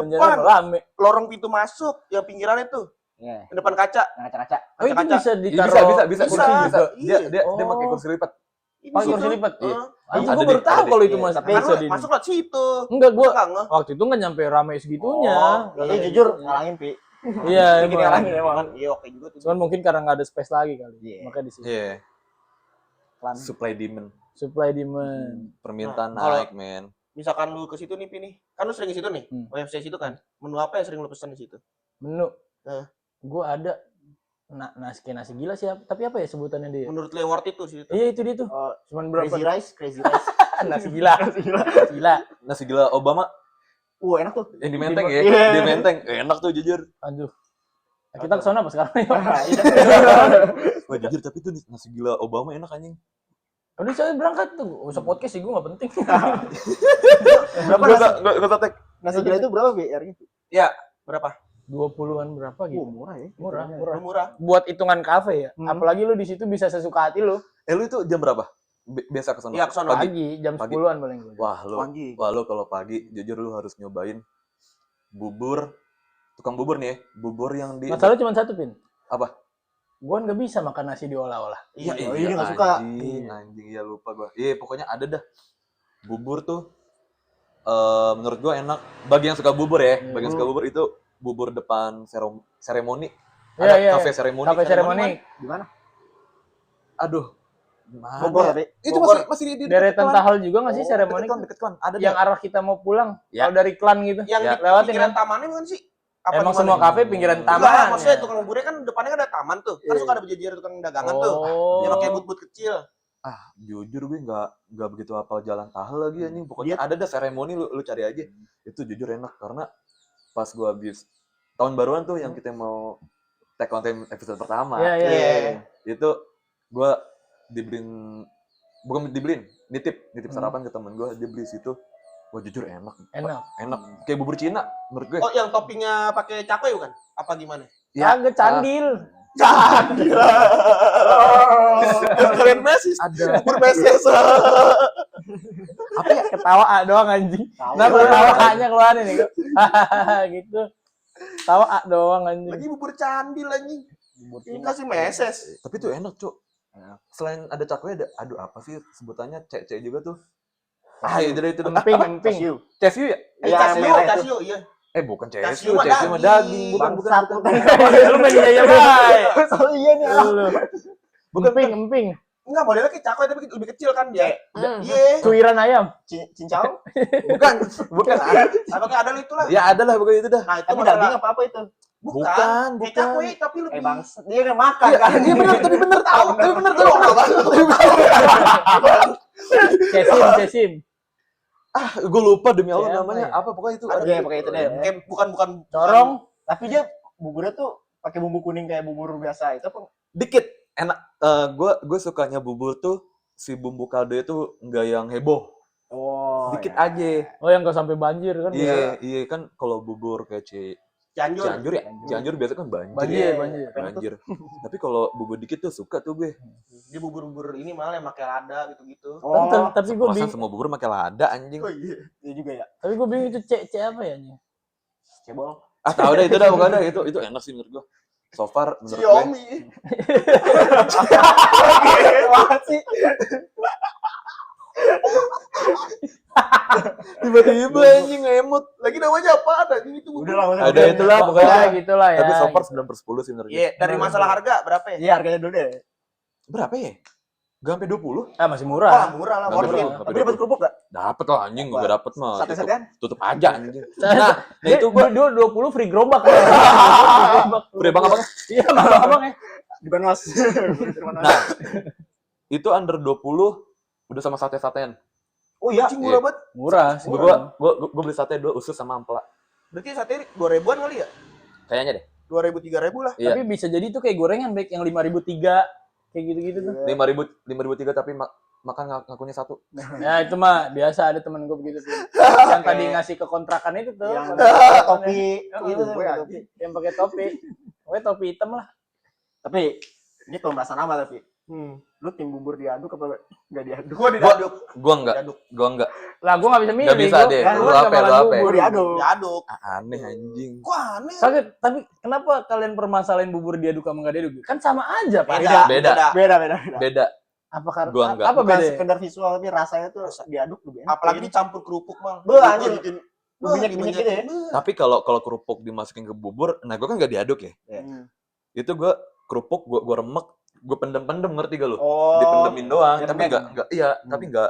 jalan Depan. rame. Lorong pintu masuk yang pinggirannya tuh. Iya. Depan kaca. Nah, kaca-kaca. Oh, itu Kaca-kaca. bisa Iya, ditaruh. bisa Bisa, kursi juga. iya. Dia Oh. pakai kursi lipat. Ini Pakai situ. kursi lipat? Iya. Anjing Ada gua di- baru tahu ada kalau di- itu iya. mas. Tapi Kan Bisa lu di. masuk lewat situ. Enggak, Gua gua enggak ngeh. waktu itu nggak nyampe rame segitunya. Oh, Iya, jujur ngalangin, Pi. Iya, Bikin emang. ngalangin emang. Iya, oke juga tuh. Cuman mungkin karena nggak ada space lagi kali. Iya. Makanya di sini. Iya. Klan. Supply demand. Supply demand. Permintaan Nah, kalau- naik, men. Misalkan lu ke situ nih, Pi nih. Kan lu sering ke situ nih. Hmm. WFC situ kan. Menu apa yang sering lu pesan di situ? Menu. Nah. Gua ada nasi kayak nasi gila sih, tapi apa ya sebutannya dia? Menurut lu yang worth it tuh situ. Iya itu dia tuh. Oh, Cuman berapa? Crazy Rice, Crazy Rice. Nasi gila. Gila. Nasi gila Obama Enak tuh. yang di Menteng ya. Iya. Di Menteng. Enak tuh jujur. Aduh. Nah, kita kesana apa sekarang? Yuk. Wah, jujur tapi tuh nasi gila Obama enak anjing. Udah saya berangkat tuh. Gak usah podcast sih, gue gak penting. Berapa Gua tek. nasi gila itu berapa, Bi? Harganya? Berapa? 20-an berapa gitu. Murah ya. Murah, Hitungannya. murah. Murah. Buat hitungan kafe ya. Hmm. Apalagi lu di situ bisa sesuka hati lu. Lu itu jam berapa? Biasa ke sana? Iya, ke sono. Pagi. Pagi, jam Pagi. 10-an paling gue. Pagi. Wah, lu kalau pagi jujur lu harus nyobain bubur. Tukang bubur nih ya. Bubur yang di Masalah cuma satu, Pin. Apa? Gue gak bisa makan nasi diolah-olah. Iya, iya, iya, nggak suka. Anjing, ya lupa gua. Iya, pokoknya ada dah. Bubur tuh menurut gua enak. Bagi yang suka bubur ya, Iya. bagi yang suka bubur itu bubur depan seremoni. Iya, Ada iya. kafe seremoni. Kafe seremoni. Di mana? Aduh. Mana Bogor ya? tadi. Itu Bogor. masih di Deretan Klan. Tahal juga gak sih Oh, seremoni? Deket klan. Ada Yang dah. arah kita mau pulang. Ya. Kalau dari klan gitu. Yang Ya. di Lewatin pinggiran kan? tamannya bukan sih? Apa Emang gimana? semua kafe pinggiran Enggak, taman. maksudnya tukang buburnya kan depannya kan ada taman tuh. Kan Iya. suka ada berjejer tukang dagangan tuh. Oh. Dia pakai but-but kecil. Jujur gue nggak begitu hafal jalan Tahal lagi anjing. Pokoknya ada dah seremoni lu cari aja. Itu jujur enak karena pas gua habis tahun baruan tuh yang kita mau tag konten episode pertama. Iya, iya, Iya. iya. Itu gua nitip sarapan ke temen gua, dia beli situ Wah jujur enak. Enak. Enak. Kayak bubur Cina menurut gue. Oh, yang toppingnya pakai cakwe bukan? Apa gimana? Ya, Kagak candil. Gila. Kalian mesis. Ada. Bubur meses. Apa ya? Ketawa doang anjing. Tahu. Nah, ketawa A-nya keluarin nih. Gitu. Tawa A doang anjing. Lagi bubur candil anjing. Bubur Ini Cina. kasih meses. tapi tuh enak, Cuk. Enak. Selain ada cakwe ada aduh apa sih sebutannya C juga tuh. Ah, itu itu. Emping, Apa? emping. Cashew. Cashew ya? Iya, yang merah itu. kasih iya. Bukan Cashew cashew, mah cashew mah daging. daging, bukan. Bangsat. Lu main jaya bay. Oh iya nih. Lu. Emping, emping. Enggak, modelnya kayak cakwe tapi lebih kecil kan dia. Hmm. Iya. Cuiran ayam. Cincau. Bukan. Apakah ada itu lah? Ya ada lah pokoknya itu dah. Nah, itu Tapi masalah. daging apa itu? Bukan. Bukan, Kayak bukan. cakwe tapi lebih. Bangsat. Dia nggak makan kan? Iya benar, tapi benar tahu, tapi benar tahu. Cesim, cesim. Gue lupa demi Allah Siapa namanya ya? apa pokoknya itu. Iya, pakai itu deh. Kayak bukan Corong. Tapi dia buburnya tuh pakai bumbu kuning kayak bubur biasa. Itu apa? Dikit enak. Gue sukanya bubur tuh si bumbu kaldu itu enggak yang heboh. Oh. Dikit iya. aja. Oh, yang gak sampai banjir kan? Iya kan kalau bubur kayak Cianjur. Cianjur ya. Cianjur biasa kan banjir. Banjir, Iya. banjir. Banjir. Tapi kalau bubur dikit tuh suka tuh gue. Dia bubur-bubur ini malah yang pakai lada gitu-gitu. Oh. Tapi gue Masa bingung. semua bubur pakai lada anjing. Oh iya. Iya juga ya. Tapi gue bingung itu C apa ya? Nya? Cebol. Ah tahu dah itu dah pokoknya itu enak sih menurut gue. So far menurut gue. Xiaomi. Wah sih. Tiba-tiba anjing ngemut. Lagi namanya apa? Ada ini tuh. Udah lah. Ada itulah pokoknya. Ya, gitulah ya. Tapi so far 9/10 sih menurut gue. Iya, dari masalah harga berapa ya? Iya harganya dulu deh. Berapa ya? Gak sampai 20? Ah, masih Wah, murah. murah lah. Nggak Worth it. betul. Tapi dapat kerupuk gak? Dapet lah anjing, gak dapet mah. Sate-satean? Tutup aja anjing. Nah, itu gua- dua 20 free gerobak. Free abang-abang. Iya, abang ya. Di Banwas. Nah, itu under 20 udah sama sate-satean. Oh iya. Anjing murah banget. Murah. sih. Gua beli sate 2 usus sama ampela. Berarti sate 2.000-an kali ya? Kayaknya deh. 2.000 3.000 lah. Iya. Tapi bisa jadi itu kayak gorengan baik yang 5.003 kayak gitu-gitu tuh. 5.003 tapi makan ngakunya satu. Ya itu mah biasa ada temen gue begitu tuh. Yang tadi ngasih ke kontrakan itu tuh. Yang Kontrakan topi yang- itu gue tuh. anjing. Yang pakai topi. Pokoknya topi hitam lah. Tapi ini pembahasan apa tapi? Lu tim bubur diaduk apa enggak diaduk? Gua diaduk. Gua enggak. Diaduk. Gua enggak. Lah gue gak bisa milih. Nggak bisa gua- deh. gua Lu kan apa, nggak lu makan apa? bubur. Gua diaduk. Diaduk. Aneh anjing. Kok aneh? Tapi kenapa kalian permasalahin bubur diaduk sama nggak diaduk? Kan sama aja, Pak. Beda. Beda. Beda. Beda. Apa karena Gua nggak. apa Bukan beda? sekedar visual tapi rasanya tuh diaduk lebih enak. Apalagi dicampur kerupuk, Mal. Beuh, anjing. Bikin Minyak-minyak gitu ya. Tapi kalau kerupuk dimasukin ke bubur, nah gua kan enggak diaduk ya. Itu gua kerupuk gua remek, gua pendem-pendem ngerti gak lu? Oh. Dipendemin doang, Biar tapi lembek. enggak iya, tapi enggak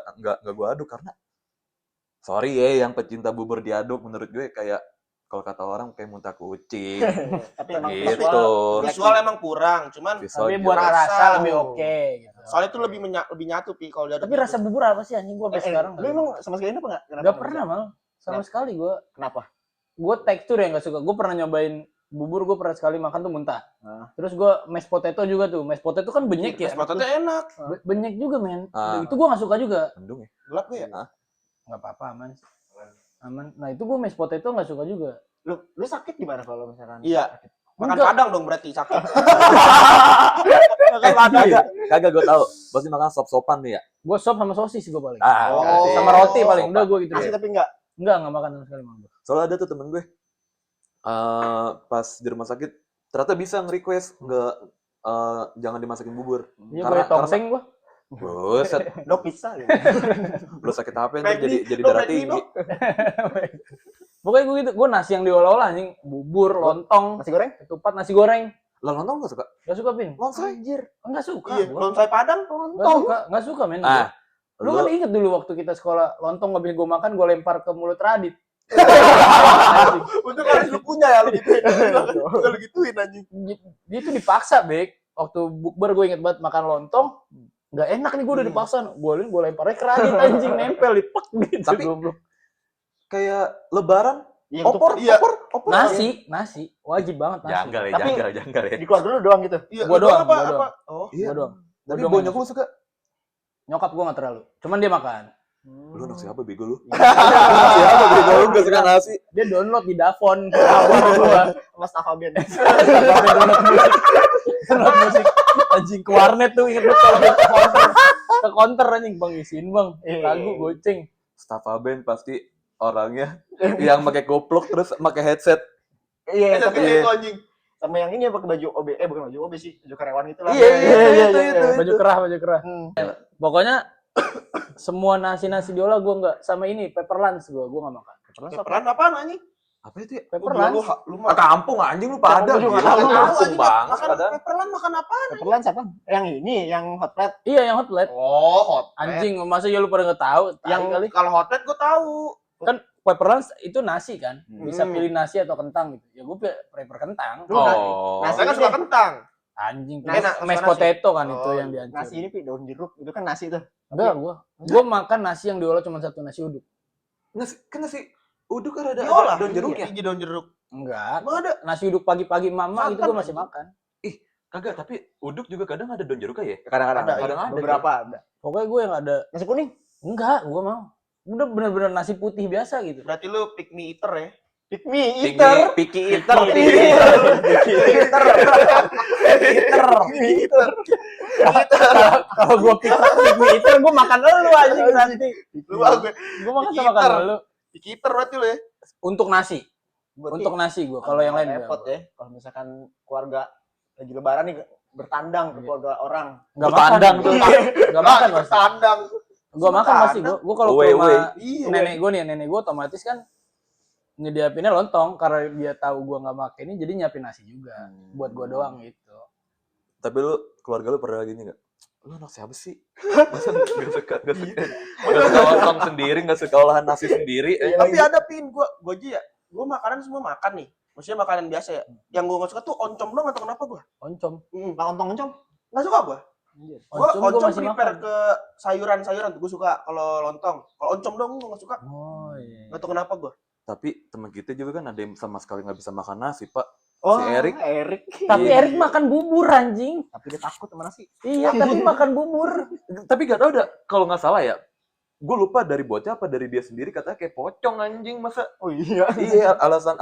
gua aduk karena sorry ya yang pecinta bubur diaduk menurut gue kayak kalau kata orang kayak muntah kucing Tapi emang gitu. Visual emang kurang, cuman Visual Tapi buat jelas. rasa Rasa. lebih oke gitu. soalnya itu lebih nyatu pi kalau diaduk. Tapi rasa bubur apa sih anjing gua sampai sekarang? Lu emang sama sekali apa enggak? Gak pernah mal. Sama sekali gua. Kenapa? Gue tekstur yang gak suka. Gue pernah nyobain bubur, gue pernah sekali makan tuh muntah. Nah. Terus gue mashed potato juga tuh. Mashed potato kan benyek ya. Sepatutnya enak. Benyek juga men. Ah. Itu gue gak suka juga. Mendung ya. Gelap gue ya? Gak apa-apa aman. Aman. Nah itu gue mashed potato gak suka juga. Lu sakit gimana kalau misalkan? Iya. Makan Enggak. padang dong berarti sakit. Kagak gue tahu. Pasti makan sop-sopan nih ya. Gue sop sama sosis gue paling. Oh. kasih. Sama roti paling. Udah gue gitu Asli deh. tapi enggak. Enggak makan sama sekali malah. Soalnya ada tuh temen gue. Pas di rumah sakit ternyata bisa nge-request nggak jangan dimasakin bubur. Iya Karena- gue tongseng gue. Buset, Dok pizza gitu. lu sakit apa Baik jadi nih, lo darah baik nih, tinggi. Pokoknya gue gitu. Gue nasi yang diolah-olah anjing. Bubur, lontong, Nasi goreng? ketupat, nasi goreng. Lah lontong nggak suka? Gak suka Pin? Lontong? Enggak suka. Iya, Gua. lonsai padang. Gak suka men. Ah, Lu kan inget dulu waktu kita sekolah lontong gak bisa gue makan, gue lempar ke mulut Radit. Untuk harus lu punya ya lu gituin. Lu gituin anjing. Dia tuh dipaksa, Bek. Waktu bukber gue inget banget makan lontong, nggak enak nih gue udah dipaksa. Gue lemparnya ke Radit anjing nempel dipek gitu. Tapi- goblok. kayak lebaran, Iya, opor, Iya. opor. Nasi wajib banget nasi. Janggal ya, Tapi- janggal ya. di keluarga lu doang gitu. Iya, Gua lu doang, apa? gua doang. Apa? Oh. Iya. Gua doang. Tapi Gua doang bonyok yang lu suka. Nyokap gue nggak terlalu. Cuman dia makan. Lu anak siapa bego lu? Anak siapa bego lu gak suka nasi? Dia download di Davon. Abang gua. Mas Tafabian. Sampai download musik. Download musik. Anjing ke warnet tuh inget betul. Ke counter anjing, Bang isiin Bang. Lagu goceng. Stafaben pasti orangnya yang pakai goplok terus pakai headset. Iya, Tapi tapi itu anjing. sama yang ini pakai baju OB, bukan baju OB sih, baju karyawan gitu lah. Itu. Baju kerah. Pokoknya semua nasi diolah gue nggak, sama ini pepper lunch gue nggak makan. Peran apaan anjing? Apa itu ya? Pepper Gua bilang lunch. lu Ah, kampung anjing lu pada. Kampung juga Gila, tahu, lu tahu, kampung anjing. banget Makan padahal. peran makan apaan? Pepper lunch apa? Yang ini, yang hot plate. Iya yang hot plate. Oh, hot plate. Anjing, masa ya lu pada nggak tahu? Yang Kali kalau hot plate gue tahu. kan pepper lunch itu nasi kan, bisa Hmm. pilih nasi atau kentang gitu. Ya gue prefer kentang. Lu nasi- Oh. nasi Saya kan suka kentang. Anjing, Nasi- mashed nasi. potato kan itu Oh, yang dihancur. Nasi ini daun jeruk, itu kan nasi tuh. Enggak, gua makan nasi yang diolah cuma satu nasi uduk. Nasi uduk kan ada Diolah daun jeruknya. Biji daun jeruk. Enggak. Emang ada? Nasi uduk pagi-pagi mama gitu Santan, gua masih makan. Kagak, tapi uduk juga kadang ada daun jeruknya ya. Kadang-kadang Ada, kadang ada. beberapa ada. Pokoknya gue yang ada. Nasi kuning. Enggak, gua mau. Udah bener-bener nasi putih biasa gitu. Berarti lu pick me eater ya? Pick me eater. Picky Eater. Kalau gua pick me eater, gua makan lu anjing nanti. Lu gue Gua makan Picky sama eater. makan lu. pick eater berarti lu ya? Untuk nasi. Untuk nasi gua. Kalau yang lain repot enggak. ya. Kalau misalkan keluarga lagi lebaran nih bertandang ke keluarga orang. Enggak makan. Bertandang tuh. Enggak makan pasti. Tandang. Gua makan pasti. Gua kalau ke Away, rumah Iya. nenek gua otomatis kan nyediapinnya lontong karena dia tahu gua nggak makan ini, jadi nyiapin nasi juga buat gua doang gitu. Tapi lu keluarga lu pernah gini nggak? Lu anak siapa sih? Masa nggak suka lontong sendiri, nggak suka olahan nasi sendiri? Tapi ada pin gua aja ya. Gua makanan semua makan nih. Maksudnya makanan biasa ya. Yang gua nggak suka tuh oncom doang atau kenapa gua? Oncom. Pak ontong-oncom. Nggak suka gua. Gua Oncom gua oncom masih prepare makan. ke sayuran-sayuran tuh gua suka kalau lontong. Kalau oncom doang gua nggak suka. Oh iya. Nggak tahu kenapa gua. Tapi teman kita juga kan ada yang sama sekali nggak bisa makan nasi, Pak. Oh, Erik. Tapi Iya. Erik makan bubur anjing. Tapi dia takut sama nasi. Iya, tapi makan bubur. Tapi gak tau dah, kalau nggak salah ya, gue lupa dari bocah apa dari dia sendiri katanya kayak pocong anjing masa. Oh iya. Iya, alasan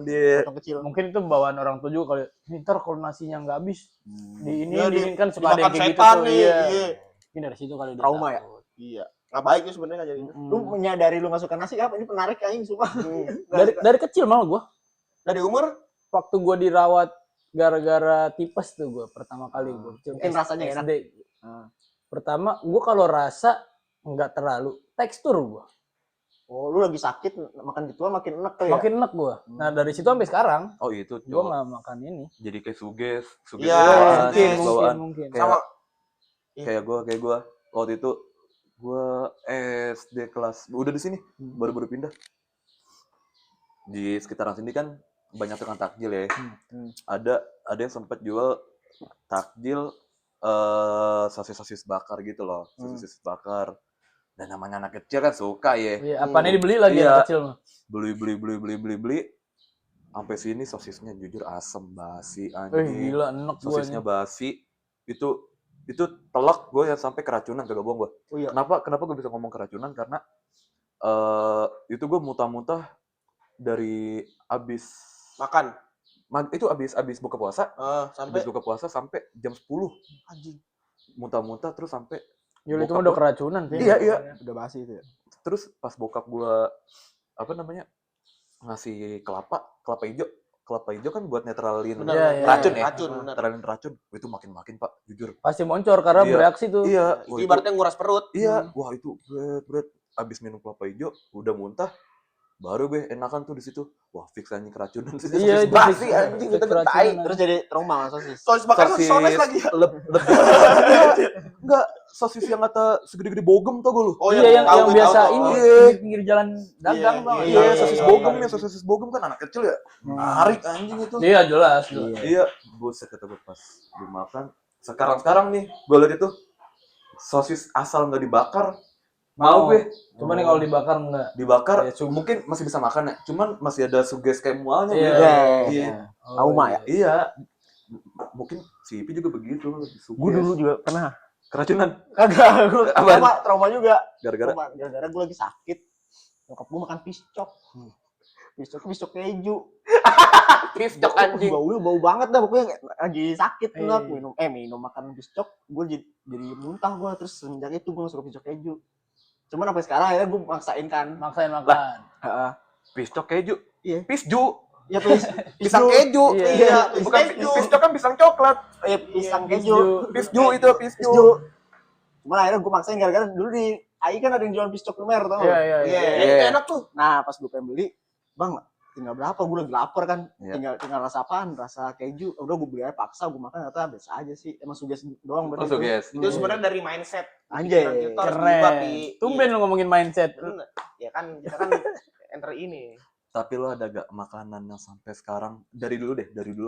dia. Ontong kecil. Mungkin itu bawaan orang tua juga kali. Nih, ntar kalau nasinya nggak habis, di ini Ya, ini kan suka ada Dimakan yang kayak gitu setan tuh. nih. Iya. Iya. Ini dari situ kali dia Trauma ya? takut. Iya. Nggak baik tuh sebenarnya nggak jadi. Lu menyadari lu gak suka nasi apa? Ini penarik kayaknya sumpah. Dari kecil malah gua. Dari umur Waktu gua dirawat gara-gara tipes tuh gua pertama kali gua kecil. Mungkin rasanya enak. SD. Pertama, gua kalau rasa nggak terlalu tekstur gua. Oh, lu lagi sakit makan gituan makin enak tuh ya. Makin enak gua. Nah, dari situ sampai sekarang Oh itu, gua Cok. nggak makan ini. Jadi kayak suges Iya, bawaan, mungkin, suges bawaan. Mungkin. Kayak, sama kayak gue waktu itu gue SD kelas udah di sini baru pindah di sekitaran sini kan banyak tukang takjil ya. Ada yang sempat jual takjil sosis bakar gitu loh, sosis bakar. Dan namanya anak kecil kan suka ya. Iya, apanya dibeli lagi Iya. yang kecil mah. Beli. Sampai sini sosisnya jujur asem basi Eh, anjing. gila enak gua. Sosisnya basi. Itu telak gue yang sampai keracunan kagak bohong gue. Oh iya. Kenapa gue bisa ngomong keracunan karena itu gue muntah-muntah dari abis makan. itu abis buka puasa, Sampai abis buka puasa sampai jam 10 anjing. muntah-muntah teris sampai Yul itu bokap mah udah gua- keracunan. Vin. Iya. Udah basi itu ya. Terus pas bokap gue ngasih kelapa hijau kan buat netralin Benar. Iya, iya. racun ya, Racun, benar. netralin racun. Itu makin pak jujur. Pasti moncor karena Iya. bereaksi tuh. Iya, Itu ibaratnya nguras perut. Iya, wah itu berat. Abis minum kelapa hijau, udah muntah, baru gue enakan tuh di situ. Wah, fix anjing keracunan sih. Iya, itu basi fix- anjing fix kita keracunan. tai. Terus jadi trauma sama sosis. Sosis bakar sosis lagi. Enggak, sosis yang kata segede-gede bogem tau gue lu. Oh Iya, yang tahu, biasa tahu, ini tahu. Iya. di pinggir jalan dagang Iya, bang. Iya, iya, sosis iya, bogem iya. ya, sosis bogem kan anak kecil ya. Menarik anjing itu. Iya jelas. Iya, buset kata gue pas dimakan. Sekarang nih, gue liat itu sosis asal nggak dibakar, mau gue Cuman nih kalau dibakar enggak. dibakar Iya, mungkin masih bisa makan ya, cuman masih ada suges kayak mualnya. Iya. gitu. Iya. Iya. Trauma ya. Iya. Mungkin si Ipi juga begitu. Gue dulu juga pernah Keracunan. Kagak, gue Apaan? trauma juga. Gara-gara Gara-gara gue lagi sakit. Nyokap gue makan piscok. Piscok keju. Piscok anjing. Bau banget dah pokoknya lagi sakit Iya, lah iya. minum makan piscok, gue jadi muntah gue, terus semenjak itu gue suka piscok keju. Cuman sampai sekarang akhirnya gue maksain kan. Maksain makan. Heeh. piscok keju. Iya. Pisju. Ya Pisang keju. Iya. Iya, Bukan keju. piscok kan pisang coklat. pisang Iya, keju. Pisju itu pisju. Pisju. Cuman akhirnya gue maksain gara-gara dulu di AI kan ada yang jualan piscok lumer tau Iya, nggak? iya, Iya, iya. itu enak tuh. Nah pas gue pengen beli, bang tinggal berapa, gue lagi lapar kan. Iya. Tinggal rasa apaan, rasa keju. Udah gue beli aja paksa, gue makan ternyata biasa aja sih, emang suges doang berarti. Oh, suges. Itu sebenarnya dari mindset. Anjay, Pikiran kita harus berubah, Pi. Keren. Tumben lu ngomongin mindset. Iya. Ya kan kita kan enter ini. Tapi lo ada gak makanan yang sampai sekarang, dari dulu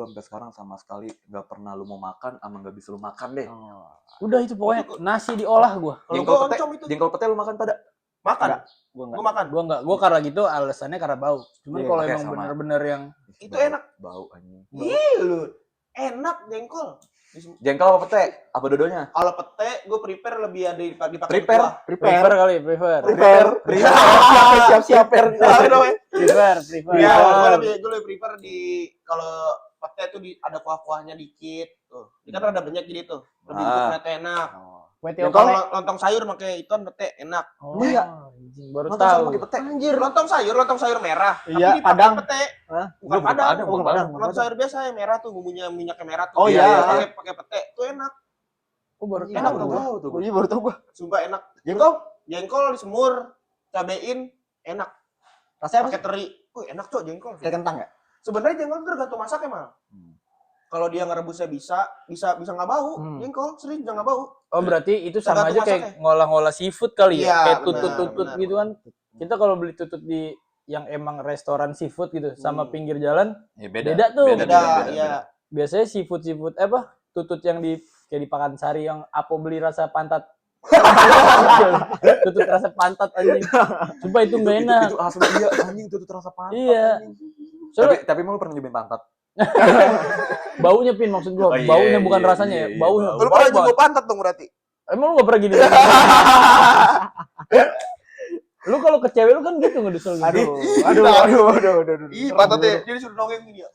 sampai sekarang sama sekali gak pernah lu mau makan sama gak bisa lu makan deh? Udah itu pokoknya nasi diolah gua. Kalau Jengkol gua pete, oncom itu jengkol pete lu makan pada? makan. gue Gua makan. Gua enggak. Gua karena gitu alasannya karena bau. Cuman Iya, kalau oke, emang sama. bener-bener yang Itu enak. Bau anjing. Ih, lu. Enak jengkol. Jengkol apa pete? Apa dodonya? Kalau pete, gue prepare lebih ada dipakai Prepare? kuah. prefer kali, prefer. siap Apa namanya? Prefer. Ya, Iya. gue lebih prefer di kalau pete tuh ada kuah-kuahnya dikit tuh. Ini kan rada banyak jadi tuh. Lebih pete enak. Kue Yang tiaw Kalau lontong sayur pakai iton pete enak. Oh, Iya. anjing, baru Nonton sama tahu. pakai pete. Anjir. Lontong sayur merah. Iya, tapi dipakai Padang. pete. Hah? Bukan Bukan padang. Padang, bukan Padang. Lontong sayur biasa yang merah tuh bumbunya minyaknya merah tuh. Oh, iya. Pakai pete tuh enak. Oh, baru Enak tahu. tuh. Tahu tuh. Gue baru tau gue. Sumpah enak. Jengkol Jengkol disemur, cabein, enak. rasanya apa Pakai sih? teri. Enak cok jengkol. Kayak kentang ya? Sebenarnya jengkol itu tergantung masaknya mal. Kalau dia ngerebusnya bisa nggak bau. Jengkol sering bisa nggak bau. Oh, berarti itu sama Tergantung aja kayak masaknya. ngolah-ngolah seafood kali ya? Iya, Kayak benar, tutut-tutut benar. gitu kan. Kita kalau beli tutut di yang emang restoran seafood gitu sama pinggir jalan, Ya Beda tuh. Beda, iya. biasanya seafood apa? Tutut yang di kayak di Pakansari yang Apo beli rasa pantat. Tutut rasa pantat anjing. Sumpah itu enggak enak. Itu asli dia anjing itu terasa pantat. Iya. anjing. Soalnya Tapi emang lu pernah nyobain pantat? baunya Pin maksud gua. Oh, iya, Baunya iya, bukan iya, rasanya iya, ya. iya, Baunya. bau. Lu Bau pernah banget. juga pantat dong berarti? Emang lu gak pernah gini? Lu kalau ke cewek lu kan gitu ngedusel gitu. Aduh. Ih, pantatnya dia disuruh nongeng gini ya.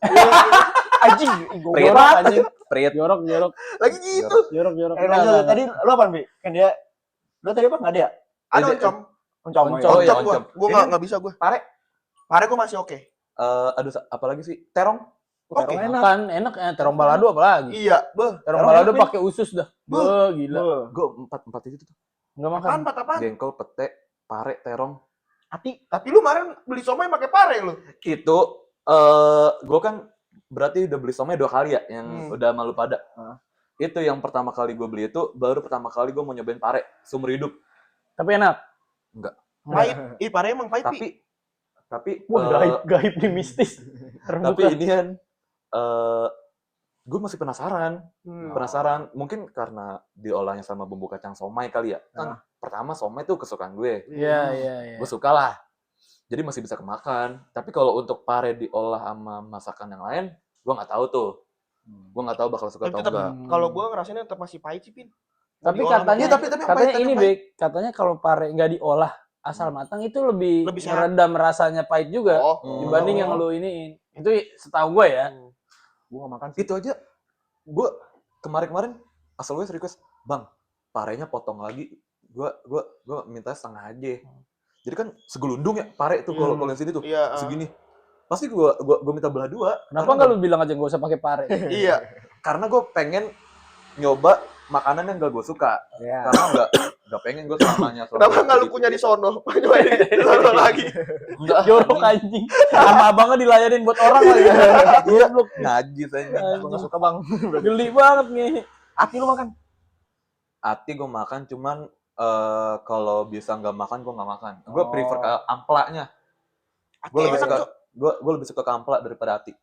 Anjing, Priet. jorok anjing. Priet. Jorok. Lagi gitu. Jorok. Lanjut, tadi lu apa, Bi? Kan dia lu tadi apa? Enggak ada ya? Ada oncom. Oncom. Oncom. Oh, iya, Oncom gua. oncom. Gua Ini- nggak bisa gua. Pare. Pare gua masih oke. Aduh, apalagi sih? Terong. Oke. Enak ya, terong balado apalagi. Iya, beh. Terong balado pakai usus dah. Gila. Gue empat itu tuh. Enggak makan. Apaan, Pat, apaan? Jengkol, pete, pare, terong. Ati. Tapi lu kemarin beli somai pakai pare lu. Itu gue kan berarti udah beli somai 2 kali ya yang udah malu pada. Itu yang pertama kali gue beli itu baru pertama kali gue mau nyobain pare seumur hidup. Tapi enak. Pahit. Ih, pare emang pahit, Pi. Tapi Wah, gaib nih mistis. tapi Terbuka. ini kan gue masih penasaran. Penasaran mungkin karena diolahnya sama bumbu kacang somai kali ya. Kan pertama somai tuh kesukaan gue. Iya. Gue suka lah. Jadi masih bisa kemakan. Tapi kalau untuk pare diolah sama masakan yang lain, gue nggak tahu tuh. Gue nggak tahu bakal suka Tapi atau tetap enggak. kalau gua ngerasainnya tetap masih pahit sih, Pin. Tapi Diolah katanya sama- Iya, tapi katanya pahit, ini pahit. Bek, katanya kalau pare nggak diolah asal matang itu lebih Lebih sehat. meredam rasanya pahit juga dibanding yang lu iniin. Itu setahu gue ya. Gua enggak makan sih. Itu aja gue kemarin asal gue request, bang parenya potong lagi, gue minta setengah aja. Jadi kan segelundung ya pare tuh kalau yang sini tuh Iya. segini, pasti gue minta belah 2. Kenapa nggak lu bilang aja nggak usah pakai pare? Iya. Karena gue pengen nyoba makanan yang gak gue suka. Iya. Karena nggak pengen gue selamanya. Kenapa nggak lu punya di sono? Nyobain di sono lagi. Enggak. Jorok anjing. Sama abangnya dilayanin buat orang lagi. Iya. Goblok. Najis aja. Gua enggak suka, Bang. Geli banget nih. Ati lu makan? Ati gue makan cuman kalau bisa nggak makan gue nggak makan. Gue Oh. prefer ke amplanya. Gue lebih suka gue lebih suka ke ampla daripada ati.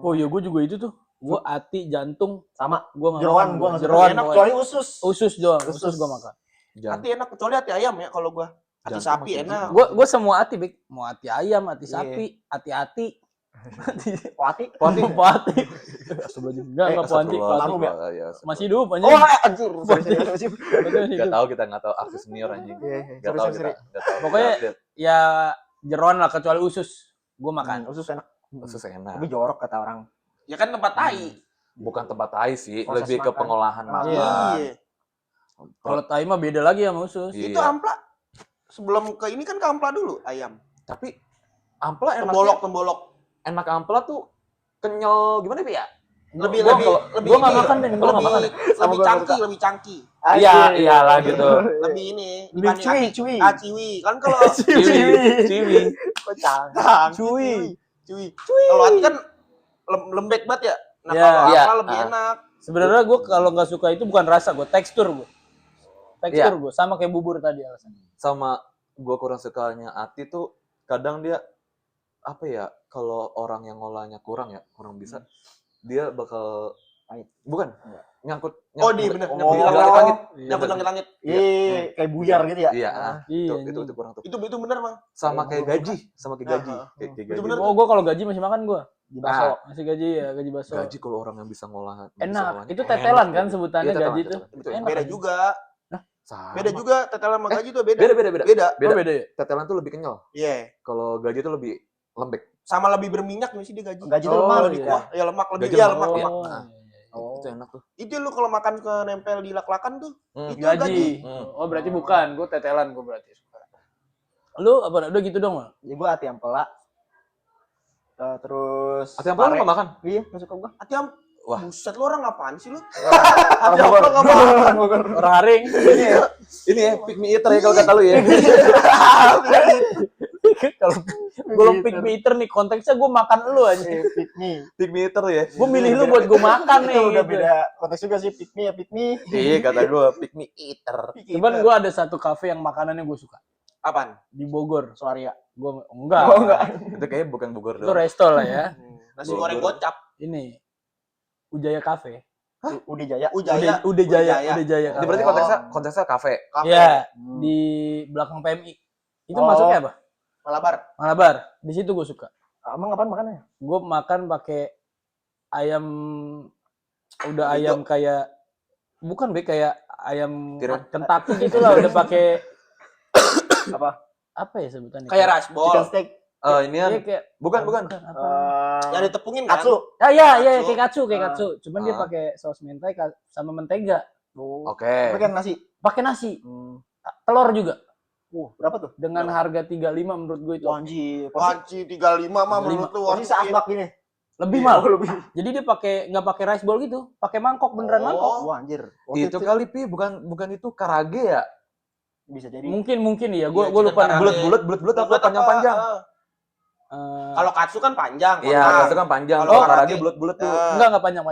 Oh iya, gue juga itu tuh. Gue hati, jantung, Sama. gue nggak Jeroan makan. gua enggak suka. Jeroan Enak, pokoknya. Kecuali usus. Usus doang, Usus. usus gue makan. Hati enak kecuali hati ayam ya kalau gua. Hati Jantung sapi masih enak. Gue semua hati, Bek. Mau hati ayam, hati Iya. sapi, hati-hati. Oh, ati. Hati. Enggak Puanti. Almarhum ya? Ya, Masih hidup anjing. Oh, anjir. Sorry. Betul, masih Gak hidup. tahu, kita nggak tahu artis senior anjing. Iya, Gak tahu kita. sorry. Nggak tahu. Pokoknya Nggak update. ya jeroan lah kecuali usus. Gue makan. Usus enak. Usus enak. Tapi jorok kata orang. Ya kan tempat tai. Bukan tempat tai sih, Proses lebih ke makan. pengolahan makan. Iya. Kalau tai mah beda lagi sama usus. Iya. Itu ampla. Sebelum ke ini kan ke ampla dulu ayam. Tapi ampla Tembolok. enak ampla tuh kenyal gimana ya? Lebih Gua lebih nggak ini, makan deh, gua nggak makan. lebih cangki. Iya, iyalah gitu. Lebih ini. Lebih dibanding cuy. ciwi. Kan kalau Ciwi. Kocang. Cuy. Kalau ati kan lembek banget ya. Nah, Ya. kalau Iya. ampla lebih enak. Sebenarnya gue kalau nggak suka itu bukan rasa gue, tekstur gue. Tekstur Iya. gue sama kayak bubur tadi alasannya. Sama gua kurang sukanya Ati tuh kadang dia apa ya, kalau orang yang ngolahnya kurang bisa, dia bakal Pahit. bukan Enggak. nyangkut Oh, di bener. Oh. Nyangkut langit. Nyangkut langit. Iya, kayak buyar gitu ya. Iya, Iya, itu kurang tuh. Itu bener, Bang. Sama kayak gaji, Nah, kayak itu gaji. bener. Oh gue kalau gaji masih makan gue. Di bakso. Masih gaji ya, gaji bakso. Gaji kalau orang yang bisa ngolah Enak. Itu tetelan kan sebutannya Iya, tetelan, gaji itu. tetelan. Itu enak. Beda anjing. juga. Sama. Beda juga tetelan sama gaji tuh beda. Beda. Beda. Oh, beda ya? Tetelan tuh lebih kenyal. Iya. Kalau gaji tuh lebih lembek. Sama lebih berminyak nih sih dia gaji. Gaji tuh Oh, lemak. Lebih iya. kuah, ya lemak lebih Gaji ya lemak. lemak. Iya. Oh, Nah. iya, iya. Oh. Itu enak tuh. Itu lu kalau makan ke nempel di lak-lakan tuh, itu Gaji. gaji. Oh berarti bukan, gue tetelan gue berarti. Lu apa? Udah gitu dong Mal. Ya gue hati ampela. Terus Ati ampela lu pare. nggak makan? Iya, gak suka gue. Atiam, Wah. buset lu orang apaan sih lu? Orang Bogor. Bogor. Orang Bogor. Orang haring. Ini ya, pick me eater ya kalau kata lu ya. Kalau belum pick me eater nih konteksnya gue makan lu aja. Pick me. Pick me eater ya. Gue milih lu buat gue makan nih. Itu udah gitu. beda konteks juga sih, pick me ya pick me. Iya kata gua pick me eater. Cuman gue ada satu kafe yang makanannya gue suka Apaan? di Bogor. Soaria. Gue enggak. Oh, enggak. Itu kayaknya bukan Bogor Itu doang. resto lah ya. Nasi goreng gocap. Ini Ujaya Cafe. Udah Jaya. Ujaya. Udah Jaya. Ini Cafe. berarti konteksnya kafe. Kafe. Iya, Hmm. di belakang PMI. Itu Oh. masuknya apa? Malabar. Malabar. Di situ gue suka. Emang apaan makannya? Gue makan pakai ayam, udah Hijau. ayam kayak bukan kayak ayam Tiram. Kentucky gitu lah, udah pakai apa ya sebutannya? Kayak rice Chicken ball. steak. Ini kan Iya, kayak bukan. apa? Yang ditepungin kan? Katsu. Ah iya Katsu. kayak katsu. Cuman dia Ah. pakai saus mentai sama mentega. Oke. Pakai nasi. Pakai nasi, telur juga. Berapa tuh? Dengan harga 35 menurut gue itu. Wah, anjir. Panci 35 mah menurut lu. Porsi seasbak gini. Lebih Iya. mal. Lebih. Jadi dia nggak pakai rice bowl gitu, pakai mangkok beneran Oh. mangkok. Wah, anjir. Itu kali pi bukan itu karage ya? Bisa jadi. Mungkin iya, Iya, gue chicken lupa karage. namanya. Bulat apa panjang-panjang? Kalau katsu kan panjang. Iya, kotak. katsu kan panjang. Kalau Kalau karage karage, bulat tuh. Enggak panjang.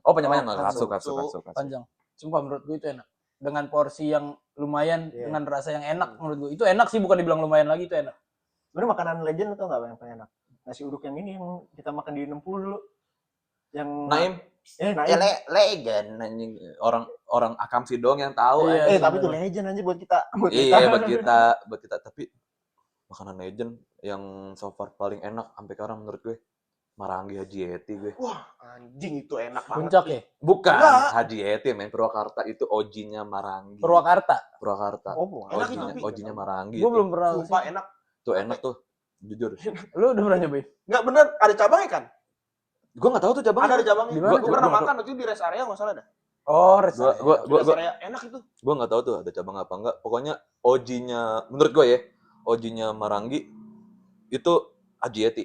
Oh, panjang-panjang. Oh, Katsu. Panjang. Sumpah menurut gue itu enak. Dengan porsi yang lumayan, Iya. dengan rasa yang enak menurut gue. Itu enak sih, bukan dibilang lumayan lagi, itu enak. Sebenarnya makanan legend atau enggak yang paling enak? Nasi uduk yang ini yang kita makan di 60 dulu. Yang Naim. Naim. Ya legend anjing. Orang Akamsi doang yang tahu. Iya, anjing. Tapi itu legend aja buat kita. Iya, buat kita. Tapi makanan legend yang so far paling enak sampai sekarang menurut gue Marangi Haji Eti gue. Wah, anjing itu enak banget. Puncak ya? Bukan Enggak. Haji Eti, men. Purwakarta itu OG-nya Marangi. Purwakarta. Oh, Enak itu, Pi. OG-nya Marangi. Gue belum pernah. Sumpah enak. Tuh enak tuh. Jujur. Lu udah pernah nyobain? Enggak bener, ada cabangnya kan? Gue enggak tahu tuh cabangnya. Ada cabangnya. Di mana Gue tuh? pernah Gua- makan waktu itu di rest area enggak salah dah. Oh, restoran. Gua Rest area enak itu. gue nggak tahu tuh ada cabang apa enggak. Pokoknya OG-nya menurut gue ya, OG-nya Marangi itu Haji Eti.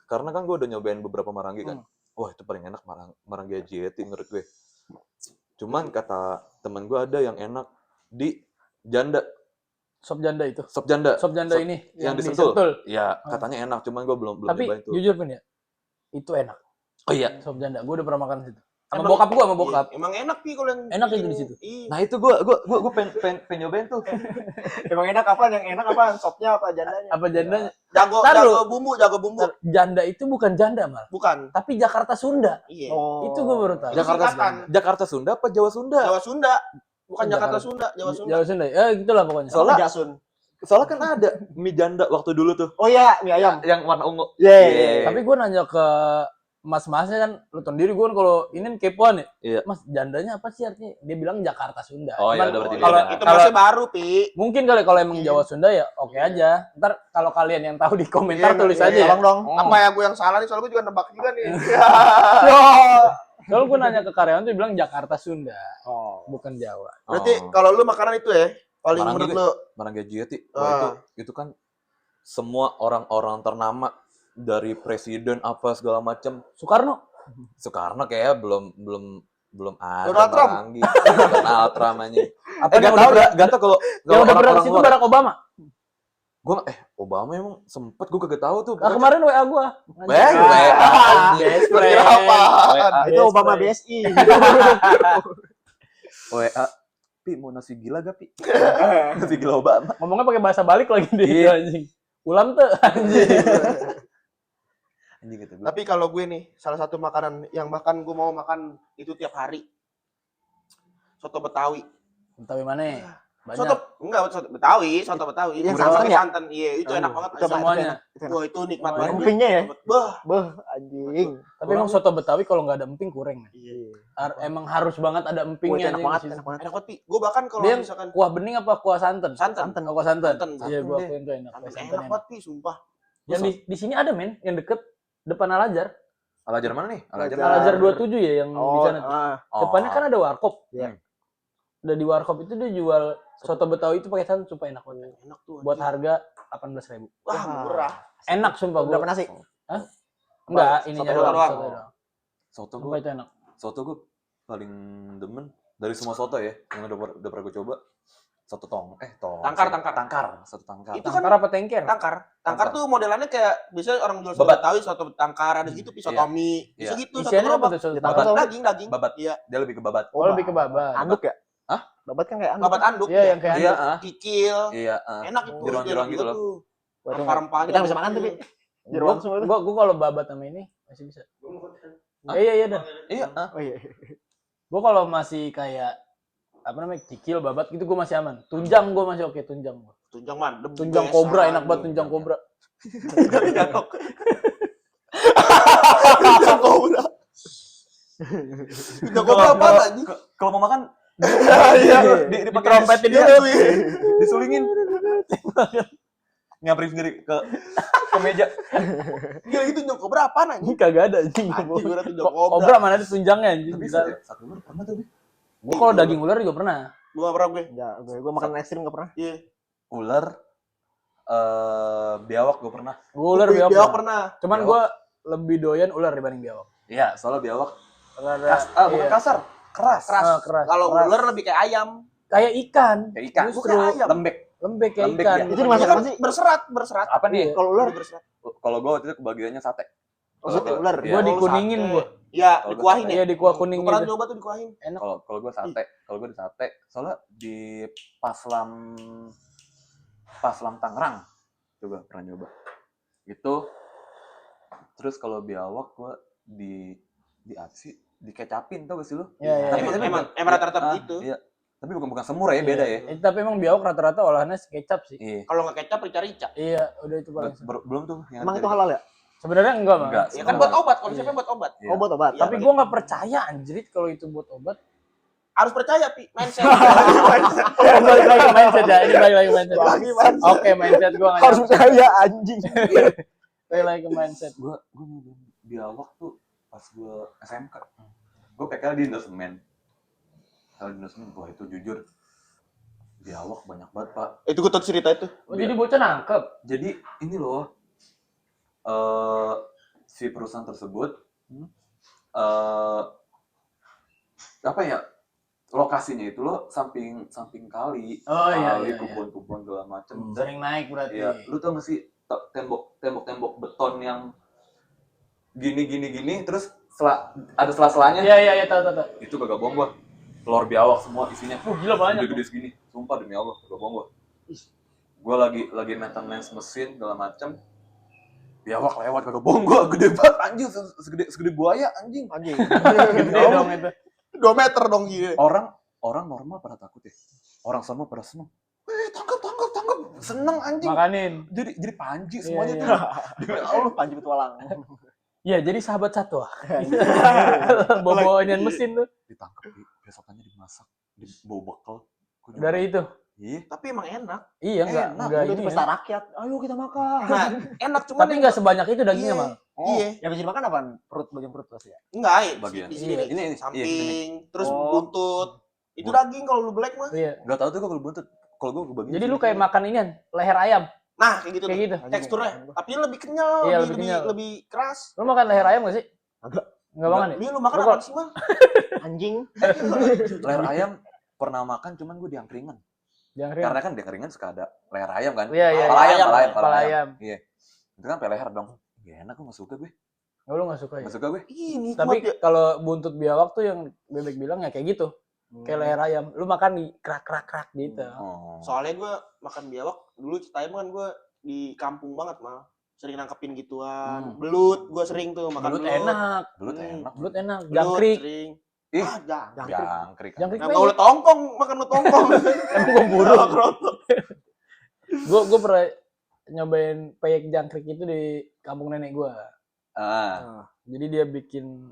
Karena kan gue udah nyobain beberapa Marangi kan. Wah, itu paling enak Marangi Haji Eti menurut gue. Cuman kata teman gue ada yang enak di Janda, Sop janda itu. Sop Janda. Sop janda Sop ini yang di Sentul. Sentul. Iya, katanya enak, cuman gue belum Tapi nyobain tuh. jujur Pin ya, itu enak. Oh iya. Sop janda, gue udah pernah makan di situ. Sama Emang- bokap gue, sama bokap. Iya, emang enak Pi kalau yang Enak bikin- itu di situ. Iya. Nah, itu gue pengen nyobain tuh. Emang enak apa? Yang enak apa? Sopnya apa jandanya? Apa jandanya? Jago Taruh. jago bumbu. Janda itu bukan janda mal, Bukan. tapi Jakarta Sunda. Iya. Oh. Itu gue baru tahu. Singkatan. Jakarta Sunda apa Jawa Sunda? Jawa Sunda. Bukan Jakarta. Jakarta Sunda, Jawa Sunda. Jawa Sunda. Ya gitulah pokoknya. Soalnya- Jasun. Soalnya kan ada mie janda waktu dulu tuh Oh iya, mie ayam. yang warna ungu. Yeay. Tapi gue nanya ke mas-masnya kan lu tau sendiri gue kan kalau ini kan kepoan ya. Iya. Mas jandanya apa sih artinya? Dia bilang Jakarta Sunda. Oh, iya, Cuman udah berarti kalau beda. Itu kalau masih baru, Pi. mungkin kali kalau emang Jawa Sunda ya oke aja. Ntar kalau kalian yang tahu di komentar Iya, tulis iya, aja ya. tolong dong. Apa ya gue yang salah nih? Soalnya gue juga nebak juga nih. Kalau gue nanya ke karyawan tuh bilang Jakarta Sunda, Oh. bukan Jawa. Berarti Oh. kalau lu makanan itu ya, paling Maranggi, menurut Pi. lu Maranggi Jati. Ah. Itu kan semua orang-orang ternama dari presiden apa segala macam. Soekarno. Soekarno kayak belum ada Donald Trump. Maranggi. Donald Trump aja. Apa Gak tau kalau yang udah pernah orang-orang ke situ luar. Barack Obama. Gue Obama emang sempet gue kagak tahu tuh. Nah, kemarin WA gua. Best friend. Best Kira friend. apa? Itu Best Obama friend. BSI. WA. Pi mau nasi gila gak, Pi? Nasi gila Obama. Ngomongnya pakai bahasa balik lagi dia Iya. anjing. Ulam tuh anjing. Anjing gitu gue. Tapi kalau gue nih, salah satu makanan yang bahkan gue mau makan itu tiap hari. Soto Betawi. Tapi mana? Banyak. Soto Betawi. Yang Kurang santan pakai ya? santan. Iya, itu enak banget. Itu semuanya. Wah, itu nikmat Oh, banget. Empingnya ya? Bah, Beh, anjing. Tapi emang soto Betawi kalau nggak ada emping kurang. Iya. Emang harus banget ada Wah, itu empingnya. enak anjing, banget, di situ. enak banget. enak banget, Pi. Gue bahkan kalau Dia misalkan kuah bening apa kuah santan? santan. Oh, kuah santan. Santan. Iya, gua Santan akuin tuh enak. Kuah santan Enak enak. banget, Pi, sumpah. Yang di sini ada men, yang deket depan Al-Azhar. Al-Azhar mana nih? Al-Azhar. Al-Azhar 27 ya yang di Oh, sana. Depannya kan ada warkop. Iya. Udah di warkop itu dia jual soto Betawi itu pakai santan sumpah enak banget. Enak tuh. Buat anjing. harga 18.000. Wah, murah. Enak sumpah gua. Berapa nasi? Enggak, Soto ininya doang. doang. Soto doang. Soto Sumpah gue, itu enak. gue paling demen dari semua soto ya yang udah pernah gue coba. Soto Tangkar. Soto tangkar. Itu kan Tangkar apa tengker? Tangkar tuh modelannya kayak biasanya orang jual soto Babat. Betawi, soto tangkar, ada gitu, Pi, soto mie. Bisa Iya. gitu, Isiannya apa gerobak. tuh soto Babat. tangkar? Daging. Babat. Iya, Dia lebih ke babat. Oh, lebih ke babat. Anduk ya? Hah? Babat kan kayak anduk. babat anduk. Iya, yang kayak Iya, anduk. Kikil. Iya, Enak itu. Jeroan-jeroan enak gitu loh. tuh. Waduh, Rempah-rempahnya. kita bisa makan tuh, Pi. Jeroan semua tuh. Gua kalau babat sama ini masih bisa. Iya dah. Iya, Oh iya. Gua kalau masih kayak apa namanya kikil babat gitu gua masih aman. Tunjang gua masih oke tunjang. Tunjang man. Tunjang kobra enak banget tunjang kobra. Tunjang kobra. Tunjang kobra apa anjing? Kalau mau makan Iya. dipakai Trompetin Iya, dulu. cuy. disulingin. Nyamperin sendiri ke meja. Gila itu tunjang kobra apaan Ini anjing? kagak ada anjing. Anjing udah tunjang Kobra kobra. mana ada tunjangnya anjing. Tapi Bisa. satu luar pernah tuh. Bi. Gua kalau daging ular juga pernah. Gua pernah gue. Enggak, gue makan ekstrim enggak pernah. Iya. Ular biawak gue pernah. Gua ular Biawak biawak. pernah. Cuman Biawak. gua lebih doyan ular dibanding biawak. Iya, soalnya biawak Rada bukan iya. kasar, keras. Keras. Kalau Keras. ular lebih kayak ayam. Kayak ikan. Kayak ikan. Justru Bukan ayam. Lembek. lembek kayak Lembek ikan. ya? Itu Dia dimasak kan apa sih? berserat. Apa nih? Iya. Kalau ular, Berserat. Kalau gue waktu itu kebagiannya sate. oh, sate ular. Iya. Gua Kalau dikuningin sate. gua. Iya, Kalau dikuahin ya. Iya di kuah kuning Gua pernah gitu. nyoba tuh dikuahin. Kalau gue sate, di sate, soalnya di Paslam Tangerang coba pernah nyoba. Itu terus kalau biawak gue di apa sih? Dikecapin tau gak sih lu? Iya, iya. Emang rata-rata begitu. Iya. Tapi bukan semur ya, beda ya. Tapi emang biawak rata-rata olahannya kecap sih. Iya. Kalau nggak kecap rica-rica. Iya, udah itu paling. Belum tuh yang Emang jadi- itu halal ya? Sebenarnya enggak, Bang. Enggak. Ya kan buat obat, konsepnya buat obat. Iya. Oh, buat obat. Iya. Tapi gua nggak percaya anjrit kalau itu buat obat. Harus percaya, Pi. Mindset. Balik lagi ke mindset ya. Ini balik lagi ke mindset. Lagi mindset. Oke, mindset gua nggak Harus nyampe. percaya anjing. Balik lagi ke mindset. Gue nyobain biawak tuh pas gue SMK. Gue PKL di Indosemen. Wah itu jujur biawak banyak banget pak. Itu gue tahu cerita itu. Oh, jadi bocah nangkep. Jadi ini loh si perusahaan tersebut apa ya lokasinya itu loh samping kali. Oh iya, kali iya, iya. kebun segala macem. Sering naik berarti. Iya, lu tau gak sih tembok beton yang gini terus ada sela-selanya. Iya, tahu. Itu kagak bohong gua. Telur biawak semua isinya. Gila banyak. Gede-gede segini. Sumpah demi Allah, kagak bohong gua. Gua lagi maintenance mesin segala macem. Biawak lewat kagak bohong gua, gede banget anjing, segede buaya anjing. Anjing. Gede dong itu. 2 meter dong gini. Orang normal pada takut ya. Orang sama pada seneng. Tangkap. Seneng anjing. Makanin. Jadi panji Iya, semuanya iya. tuh. Demi Allah. Panji petualang. Iya, jadi sahabat satwa. Bawa inian mesin tuh. Ditangkap, besokannya dimasak, bau bekal. Gua nyoba. Dari itu. Iya. Tapi emang enak. Iya, enggak Udah itu ini. pesta Ya. rakyat. Ayo kita makan. Nah, enak cuman Tapi enggak sebanyak itu dagingnya, Iya. Mal. Iya. Yang bisa dimakan apaan? Perut, bagian perut pasti ya. Enggak, Bagian. di sini Iya. nih. Ini, Samping, terus Oh. buntut. Itu daging kalau lu black mah. Iya. Gak tau tuh kalau buntut. Kalau gue kebagian. Jadi lu kayak makan inian, leher ayam. Nah, kayak gitu Kayak tuh. gitu. Teksturnya. Tapi lebih kenyal, Iya, lebih, lebih kenyal. lebih keras. Lu makan leher ayam gak sih? Agak. Enggak makan ya? Lu makan Lu apa kok- sih, Mal? Anjing. leher ayam pernah makan, cuman gue diangkringan. Jangan riang. Karena kan di angkringan suka ada leher ayam kan. Iya, iya. Kepala iya. ayam, Kepala ayam. Iya. Itu kan leher dong. Gak enak, gue gak suka gue. Oh, lu gak suka ya? Gak suka gue. Ini Tapi kalau buntut biawak tuh yang Bebek bilang ya kayak gitu. Kayak leher ayam. Lu makan di krak gitu. Oh. soalnya gue makan biawak dulu ceritanya kan gue di kampung banget mal sering nangkepin gituan belut gue sering tuh makan Belut enak. Belut enak. Belut enak. Belut Jangkrik. sering Ih, jangkrik jangkrik. Jangkrik nah kalau tongkong makan lu tongkong Emang gue buru. Kroto. Gue pernah nyobain peyek jangkrik itu di kampung nenek gue. Ah, Jadi dia bikin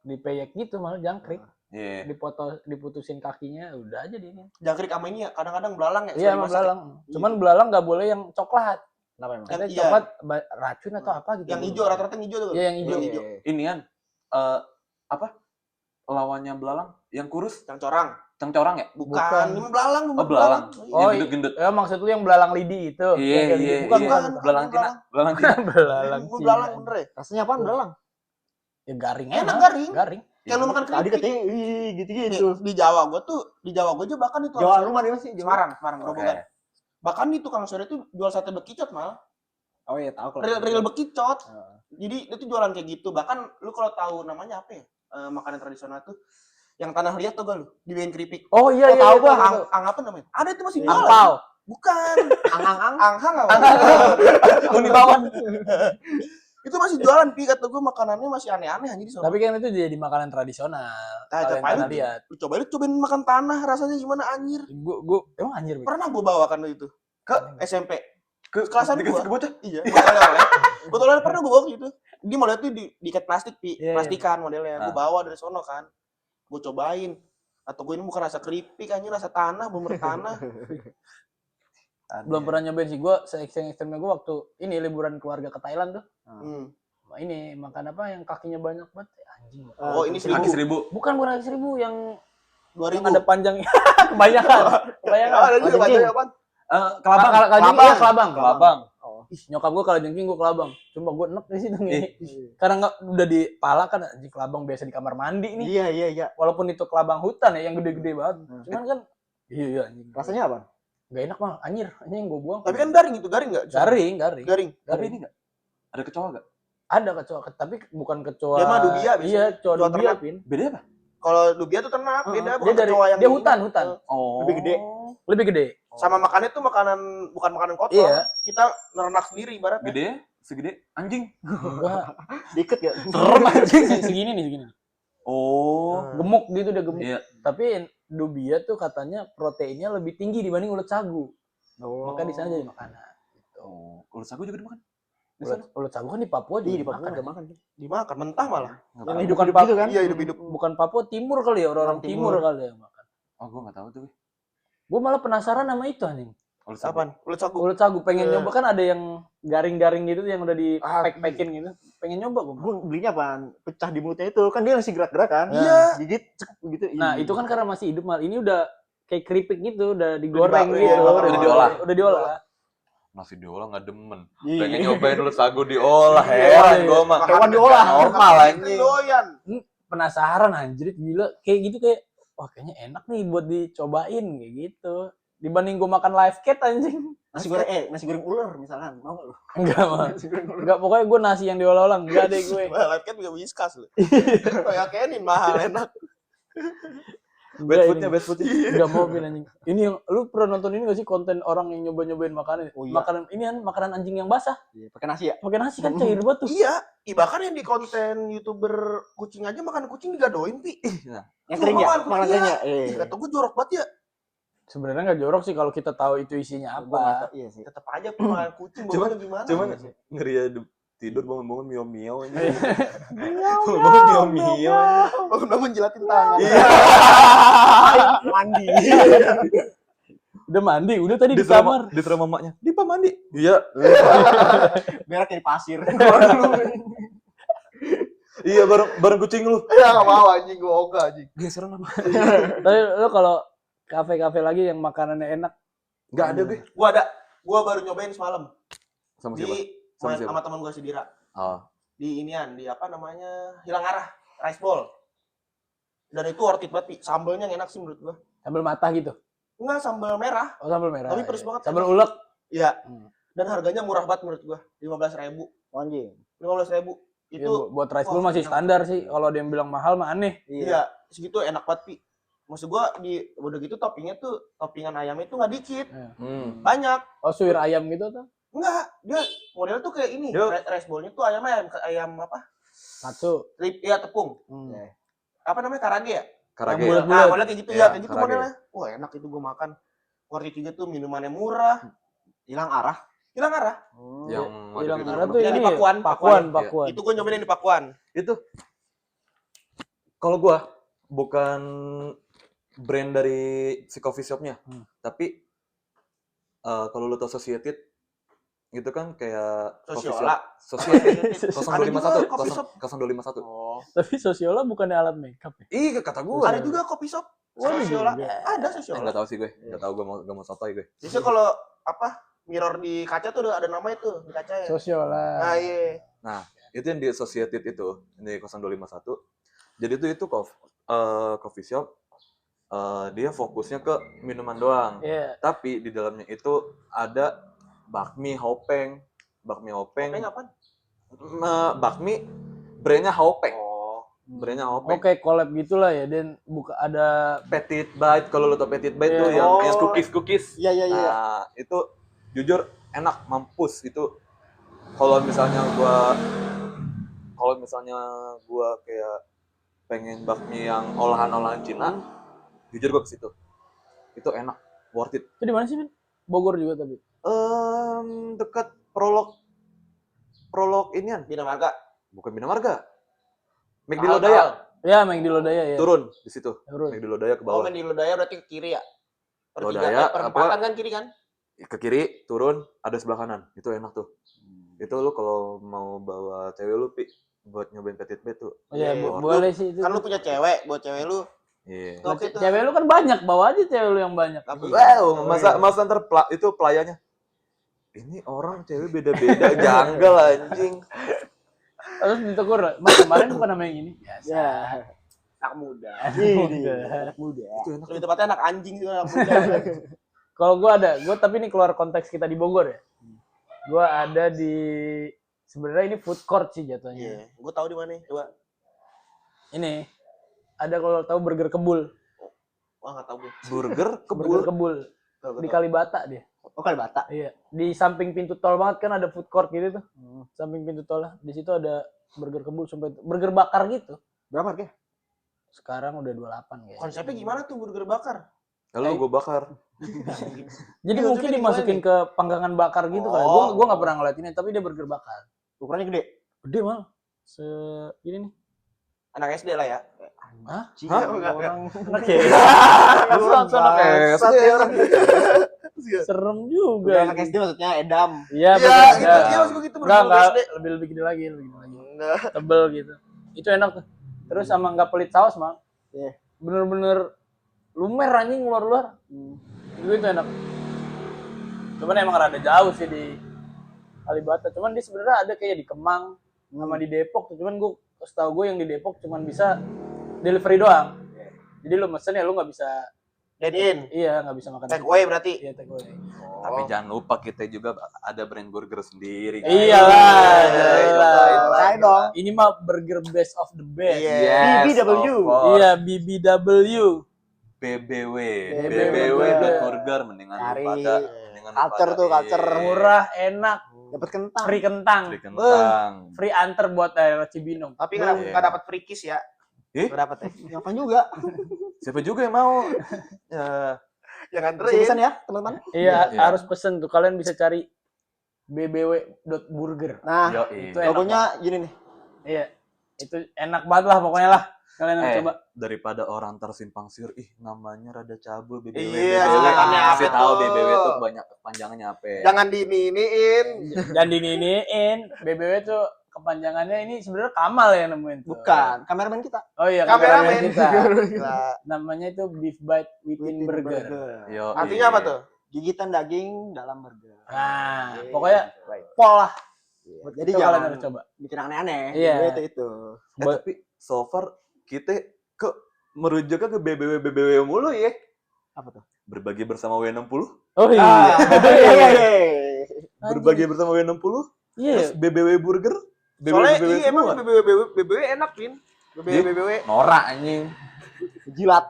di peyek gitu malah jangkrik. iya. Diputusin kakinya, udah aja dia. jangkrik sama ini ya kadang-kadang belalang ya Iya sekali emang masak ya. belalang. Cuman belalang nggak boleh yang coklat. Kenapa emang? Katanya Iya. coklat racun atau apa gitu. yang hijau rata-rata yang hijau tuh Iya yang hijau. hijau. Inian, apa? Lawannya belalang, yang kurus, yang corang cengcorang ya? bukan, Bukan. ini belalang Oh, belalang. Oh, Yang gendut-gendut. Ya maksud lu yang belalang lidi itu. Iya, Yang kayak iya, gitu. Bukan, iya. bukan. Belalang Cina, belalang Cina. Belalang. Gue Cina. belalang bener ya Rasanya apaan belalang? Ya garing Enak, emang. garing. Garing. kayak lu makan Tadi keripik katanya gitu-gitu. di Jawa gue tuh di Jawa gue aja bahkan itu Jawa langsung- rumah di mana sih? Semarang Oke. Grobogan bahkan di tukang sore itu jual sate bekicot mal Oh iya tahu kalau. real bekicot Heeh. jadi itu jualan kayak gitu bahkan lu kalau tahu namanya apa ya makanan tradisional tuh yang tanah liat tuh gak lu dibikin keripik Oh iya Oh, iya. tahu iya, gua. tahu. ang apa namanya ada itu masih jualan Angpau. bukan Ang-ang-ang. anghang apa Unibawan. itu masih jualan pi kata gue makanannya masih aneh-aneh anjir di sana. Tapi kan itu jadi makanan tradisional. Nah, Kalau yang cobain tanah lu. liat. Lu cobain makan tanah rasanya gimana anjir Gue emang anjir. Bek? pernah gue bawakan itu ke SMP kelasan Dikasih gua. ke bocah. Iya, oleh-oleh. Betul pernah gue bawa gitu. Dia modelnya tuh diikat plastik, Iya, plastikan modelnya. Gue Ah. bawa dari sono kan. Gue cobain. Atau gue ini bukan rasa keripik, anjing rasa tanah, bener tanah. Belum pernah nyobain sih. Gue se-ekstrem-ekstremnya gue waktu ini liburan keluarga ke Thailand tuh. Hmm. Ini makan apa yang kakinya banyak banget. Anjing. Oh, ini Kaki 1000. 1000. Bukan kaki 1000 yang 2000. ada panjang. Kebanyakan. Kebanyakan. ada juga Anjing. bacanya apaan? Kelabang. Kalau iya kelabang. Kelabang. Ih, nyokap gue kalau jengking gue kelabang. Cuma gue enek di situ nih. Ih. Karena nggak udah di pala kan anjing kelabang biasa di kamar mandi nih. Iya. Walaupun itu kelabang hutan ya yang gede-gede banget. Cuman kan iya anjing. Rasanya apa? Gak enak mah anjir. Anjing gue buang. Tapi kan garing itu, garing enggak? garing. Garing. Tapi ini enggak? Ada kecoa enggak? Ada kecoa, tapi bukan kecoa. Dia mah dubia biasanya. Iya, kecoa Kecoa dubia, ternak. Pin. Beda apa? Kalau dubia tuh ternak, beda Dia bukan dari kecoa yang dia ini. hutan. Oh. Lebih gede. Lebih gede. Sama makannya tuh makanan bukan makanan kotor. Iya. Kita nerenak sendiri ibaratnya. Gede? Segede anjing. Enggak. Dikit ya. Serem anjing segini nih, segini. Oh. Gemuk gitu dia gemuk. Iya. Tapi dubia tuh katanya proteinnya lebih tinggi dibanding ulet sagu. Oh. Maka di sana jadi makanan. Oh, ulat sagu juga dimakan. Di sana. Ulet sagu kan di Papua juga Iya di Papua dimakan. udah makan. Dimakan mentah malah. Yang Bukan hidup-hidup Papua gitu kan? Iya, hidup-hidup. Bukan Papua, timur kali ya, orang Orang timur timur. kali ya makan. Oh, gua enggak tahu tuh. Gue malah penasaran sama itu anjing. Ulat sagu. Apaan? Ulet sagu. Ulet sagu pengen Eh. nyoba kan ada yang garing-garing gitu yang udah di Ah, pack-packin gitu. Pengen nyoba gue. Gue belinya apaan? Pecah di mulutnya itu. Kan dia masih gerak-gerak kan? Iya. Gigit cek gitu. Nah, itu kan karena masih hidup mal. Ini udah kayak keripik gitu, udah digoreng dibakar, gitu. iya, dibakar. Udah diolah. Udah diolah. Nasi diolah enggak demen. Iya. Pengen nyobain ulat sagu diolah. Iya, Heran iya. gua mah. Hewan diolah. Normal Itu anjing. doyan. Penasaran anjir gila. Kayak gitu kayak wah kayaknya enak nih buat dicobain kayak gitu. Dibanding gue makan live cat anjing. Nasi goreng ular misalkan. Mau enggak lu? Enggak mah. Nasi goreng ular. Enggak pokoknya gue nasi yang diolah-olah enggak deh gue. Wah, live cat juga whiskas lu. Kayak kenin mahal enak. Bad foodnya, bad foodnya. Enggak mau Pin, anjing. Ini yang lu pernah nonton ini gak sih konten orang yang nyoba-nyobain makanan? Oh, iya. Makanan ini kan makanan anjing yang basah. Iya, pakai nasi ya? Pakai nasi kan cair banget tuh. Iya, bahkan yang di konten YouTuber kucing aja makan kucing digadoin, Pi. Yang kering ya? Makan Makan iya. keringnya. Ih, kata gue jorok banget ya. Sebenarnya enggak jorok sih kalau kita tahu itu isinya Gua nggak apa. tahu, iya sih. Tetap aja Pi makan kucing Cuman- baunya gimana? cuman- gitu. Ngeri ya tidur bangun-bangun miau-miau aja. Iya. Bangun-bangun miau-miau. Bangun-bangun jilatin tangan. Iya. Mandi. Udah mandi, udah tadi di Disuruh kamar. disuruh mamanya, "Dipa mandi." Iya. Berak di pasir. Iya bareng kucing lu. Ya enggak mau anjing, gua ogah anjing. Geseran apa? Tapi lu kalau kafe-kafe lagi yang makanannya enak, Enggak ada gue. Gua baru nyobain semalam Sama di siapa? Sama main siapa? sama teman gua si Dira. Oh. Di inian, di apa namanya? Hilang Arah, rice bowl. Dan itu worth it banget, Pi. Sambelnya yang enak sih menurut gua. sambal mata gitu. Enggak, sambal merah. Oh, sambal merah. Tapi pedes iya. banget. Sambal ulek. Iya. Hmm. Dan harganya murah banget menurut gua. 15.000. Anjing. 15.000. Itu Itu buat rice bowl wah, masih enak. standar sih. Kalau ada yang bilang mahal mah aneh. Iya, segitu enak banget, Pi. Maksud gua udah gitu toppingnya tuh toppingan ayamnya tuh nggak dikit, banyak. Oh, suwir ayam gitu tuh. Enggak, dia model tuh kayak ini. Dia- Rice bowl-nya tuh ayam apa? Satu. Tepung. Hmm. Apa namanya? Karage ya? Karage. Yang bulat. Nah, model kayak gitu Iya, ya, kayak gitu karage. modelnya. Wah, enak itu gua makan. Worth it juga tuh, minumannya murah. Hilang arah. Hilang Arah. Yang Hilang gitu. arah tuh Yang ini di Pakuan. Pakuan. Itu gua nyobain di Pakuan. Itu kalau gua bukan brand dari si coffee shopnya, tapi kalau lu tau Societed itu kan kayak coffee Sosiola. shop. Societed Ada juga coffee shop. 0251. Oh. Tapi Sosiola bukannya alat makeup ya? Iya kata gua. Ada juga coffee shop. Waduh, Sosiola. juga. Ada Enggak Sosiola. tahu sih gue. Enggak tahu gak mau sotoy gue. Biasanya kalau apa? Mirror di kaca tuh udah ada namanya tuh di kaca ya. Sosiola. Nah, iya. Itu yang di Associated itu, di 0251. Jadi itu coffee shop. Dia fokusnya ke minuman doang. Iya. Tapi di dalamnya itu ada bakmi Hopeng. Hopeng apaan? Bakmi brandnya Hopeng. Oh. Brandnya Hopeng. Oke, collab gitulah ya. Dan buka ada Petit Bite, kalau lo tau Petit Bite tuh Iya. yang Oh. cookies. Iya iya iya. Nah, itu jujur enak, mampus itu. Kalau misalnya gua kayak pengen bakmi yang olahan-olahan Cina, jujur gua ke situ. Itu enak, worth it. itu di mana sih, Min? Bogor juga tapi. Dekat Prolog inian, Bina Marga. bukan Bina Marga. McD Mahal, Lodaya. Ya, Meng di Lodaya ya. Turun di situ. Turun. McD Lodaya ke Oh, bawah. main di Lodaya berarti ke kiri ya? Lodaya, perempatan kan kiri kan? Ke kiri, turun, ada sebelah kanan. Itu enak tuh. Itu lu kalau mau bawa cewek lu, Pi, buat nyobain Petit Bite tuh. Oh, iya, Iya. boleh sih itu. Kan lu punya cewek, buat cewek lu. Iya. Oke tuh. Cewek lu kan banyak, bawa aja cewek lu yang banyak. Tapi Wow, masa ntar itu pelayannya. Ini orang cewek beda-beda, janggal anjing. Terus ditegur, Mas kemarin bukan nama yang ini. Biasa. Ya. anak muda. Ini muda. Itu enak. Lebih tepatnya anak anjing sih anak muda. Kalau gue tapi ini keluar konteks kita di Bogor ya. Gue ada di sebenarnya ini food court sih jatuhnya. Iya, gua tahu di mana. Coba. Ini ada kalau tahu burger kebul. Wah, enggak tahu gue. Burger Burger kebul. kebul di Kalibata dia. Oh Kalibata. Iya, di samping pintu tol banget kan ada food court gitu tuh. Samping pintu tol lah. Di situ ada burger kebul sampai burger bakar gitu. Berapa harganya? Sekarang udah 28 kayaknya. Konsepnya gimana tuh burger bakar? Lalu gue bakar. Jadi Iya, mungkin tapi dimasukin ke panggangan bakar gitu kali. Oh. Gua nggak pernah ngeliat ini, tapi dia burger bakar. Ukurannya gede. Gede malah. Ini nih. Anak SD lah ya. Hah? Hah? Orang Oke. SD orang. serem juga. Udah anak SD maksudnya Edam. Iya, Iya, betul. gitu. Iya. Iya, maksud gua gitu Enggak, burger SD. lebih gede lagi, lebih gede lagi. Enggak. Tebel gitu. Itu enak tuh. Terus sama nggak pelit saus, Mang. Iya. Bener-bener lumer anjing luar-luar. Itu enak. Cuman emang rada jauh sih di Kalibata. Cuman dia sebenarnya ada kayak di Kemang sama di Depok tuh. Cuman gue setahu gue yang di Depok cuman bisa delivery doang. Jadi lu mesen ya lu nggak bisa Dine-in. iya nggak bisa makan. Take away berarti. Iya take away. Tapi jangan lupa kita juga ada brand burger sendiri. Iyalah, Saya jelas. dong. Ini mah burger best of the best. Iya. BBW. of course. Iya, BBW. BBW. BBW. BBW burger mendingan Cari lu pada mendingan lu culture pada- tuh, culture. Iya. Murah, enak, Dapat kentang. free kentang, Free kentang. free antar buat daerah Cibinong. Tapi Iya. nggak dapat free kiss ya. Ih? Nggak dapat ya. Ngapain juga? Siapa juga yang mau? Ya, Yang Bisa nganterin. pesan ya, teman-teman. Iya, Iya. harus pesen tuh. Kalian bisa cari bbw.burger. Nah, Yo, itu enak logonya gini nih. Iya. Itu enak banget lah pokoknya lah. Kalian harus coba. Daripada orang tersimpang siur, namanya rada cabul BBW. Iya, BBW. singkatannya Kasih apa tahu tuh? BBW tuh banyak kepanjangannya apa. Jangan diiniin. Dan dininiin BBW tuh kepanjangannya ini sebenarnya Kamal yang nemuin tuh. Bukan, kameramen kita. Oh iya, Kameramen. kita. Gila. Namanya itu Beef Bite Within Burger. Yo, Artinya apa tuh? Gigitan daging dalam burger. Nah, Oke. pokoknya Baik. pol lah. Jadi Itu kalian jangan harus coba. bikin aneh-aneh. Iya. Itu. tapi so far kita merujuknya ke BBW mulu ya. Apa tuh? Berbagi bersama W60. Oh iya. Ah, Berbagi bersama W60. Iya. Terus BBW Burger. Soalnya BBW iya emang semua. BBW enak, Vin. BBW. Norak anjing. Jilat.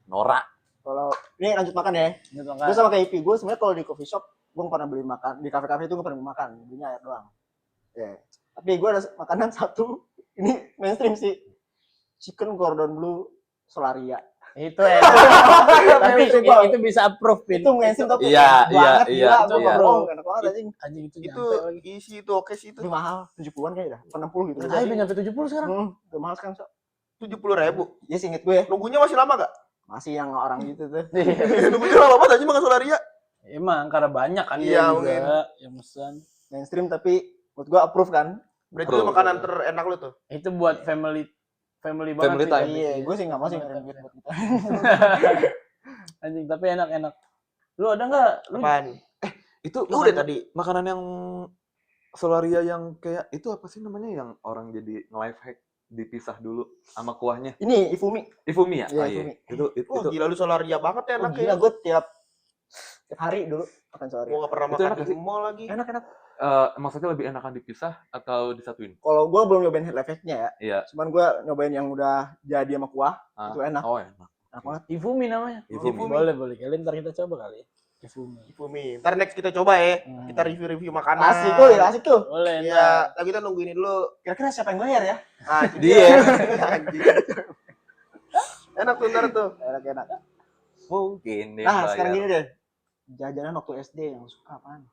Norak. Kalau ini lanjut makan ya. Gitu kan. Gue sama kayak Ipi, gue sebenarnya kalau di coffee shop gue nggak pernah beli makan, di kafe-kafe itu gue pernah beli makan, belinya air doang. Ya. Tapi gue ada makanan satu, ini mainstream sih, chicken cordon bleu Solaria. Itu enak. Tapi itu bisa approve, Pin. Itu mainstream tapi Iya, banget, iya, gila, iya, gue iya. nggak bohong, enak banget anjing. Anjing itu Itu nyampe lagi. isi itu oke sih itu. Itu mahal, 70-an kayaknya dah, 60 gitu. Ayo udah nyampe 70 sekarang. Udah mahal sekarang, so. 70.000. Ya sih inget gue, Nunggunya masih lama gak? masih yang orang gitu tuh. Nunggunya lama banget aja makan Solaria. Emang karena banyak kan Iya, dia mungkin. juga yang pesan. Mainstream tapi menurut gue approve kan. Berarti Bro. itu makanan terenak lu tuh. Itu buat family banget Family sih. time. Iya, gue sih nggak mau sih ngeluarin duit buat kita. Anjing, tapi enak-enak. Lu ada nggak? Lu Apaan? Itu Lu udah tadi. makanan yang Solaria yang kayak itu apa sih namanya yang orang jadi nge-life hack dipisah dulu sama kuahnya. Ini Ifumi. Ifumi ya? Iya, Ah, iya. Ifumi. Itu Wah, itu gila lu Solaria banget ya Oh, enak gila ya. gue tiap hari dulu makan Solaria. Gua gak pernah Itu makan enak di sih. mall lagi. Enak. maksudnya lebih enakan dipisah atau disatuin? Kalau gue belum nyobain head effect-nya ya. Iya. Cuman gue nyobain yang udah jadi sama kuah. Ah. Itu enak. Oh, enak. Enak banget. Ifumi namanya. Ifumi. Boleh. Kalian ntar kita coba kali. Ifumi. Ifumi. Ntar next kita coba ya. Hmm. Kita review-review makanan. Asik tuh, asik tuh. Boleh. Iya, Ntar. tapi kita nunggu ini dulu. Kira-kira siapa yang bayar ya? Ah, itu Dia. Anjing. Enak tuh ntar tuh. Enak. Mungkin dia Nah, bayar. sekarang gini deh. Jajanan waktu SD yang suka apaan?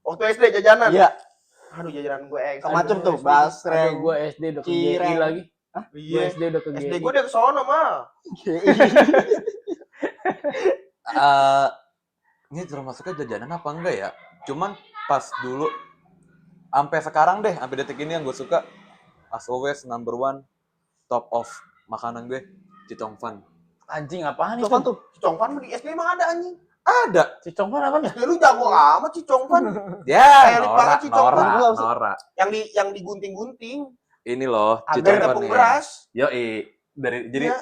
Waktu SD jajanan. Iya, Aduh, jajanan gue macam tuh, Aduh, basreng. gue SD udah ke GI cireng. lagi. Gue Iya. SD udah ke SD GI. gue udah ke sono mah. Ini termasuknya jajanan apa enggak ya? Cuman pas dulu sampai sekarang deh, sampai detik ini yang gue suka as always number one top of makanan gue Cicongfan. Anjing apaan Itu itu? kan tuh. Cicongfan di SD emang ada anjing. Ada. Cicongfan apa enggak? SD lu jago amat Cicongfan. Ya, Elit banget Cicongfan. Nora. yang digunting-gunting. Ini loh Agar Cicongfan tepung nih. beras. Yoi. Jadi Iya.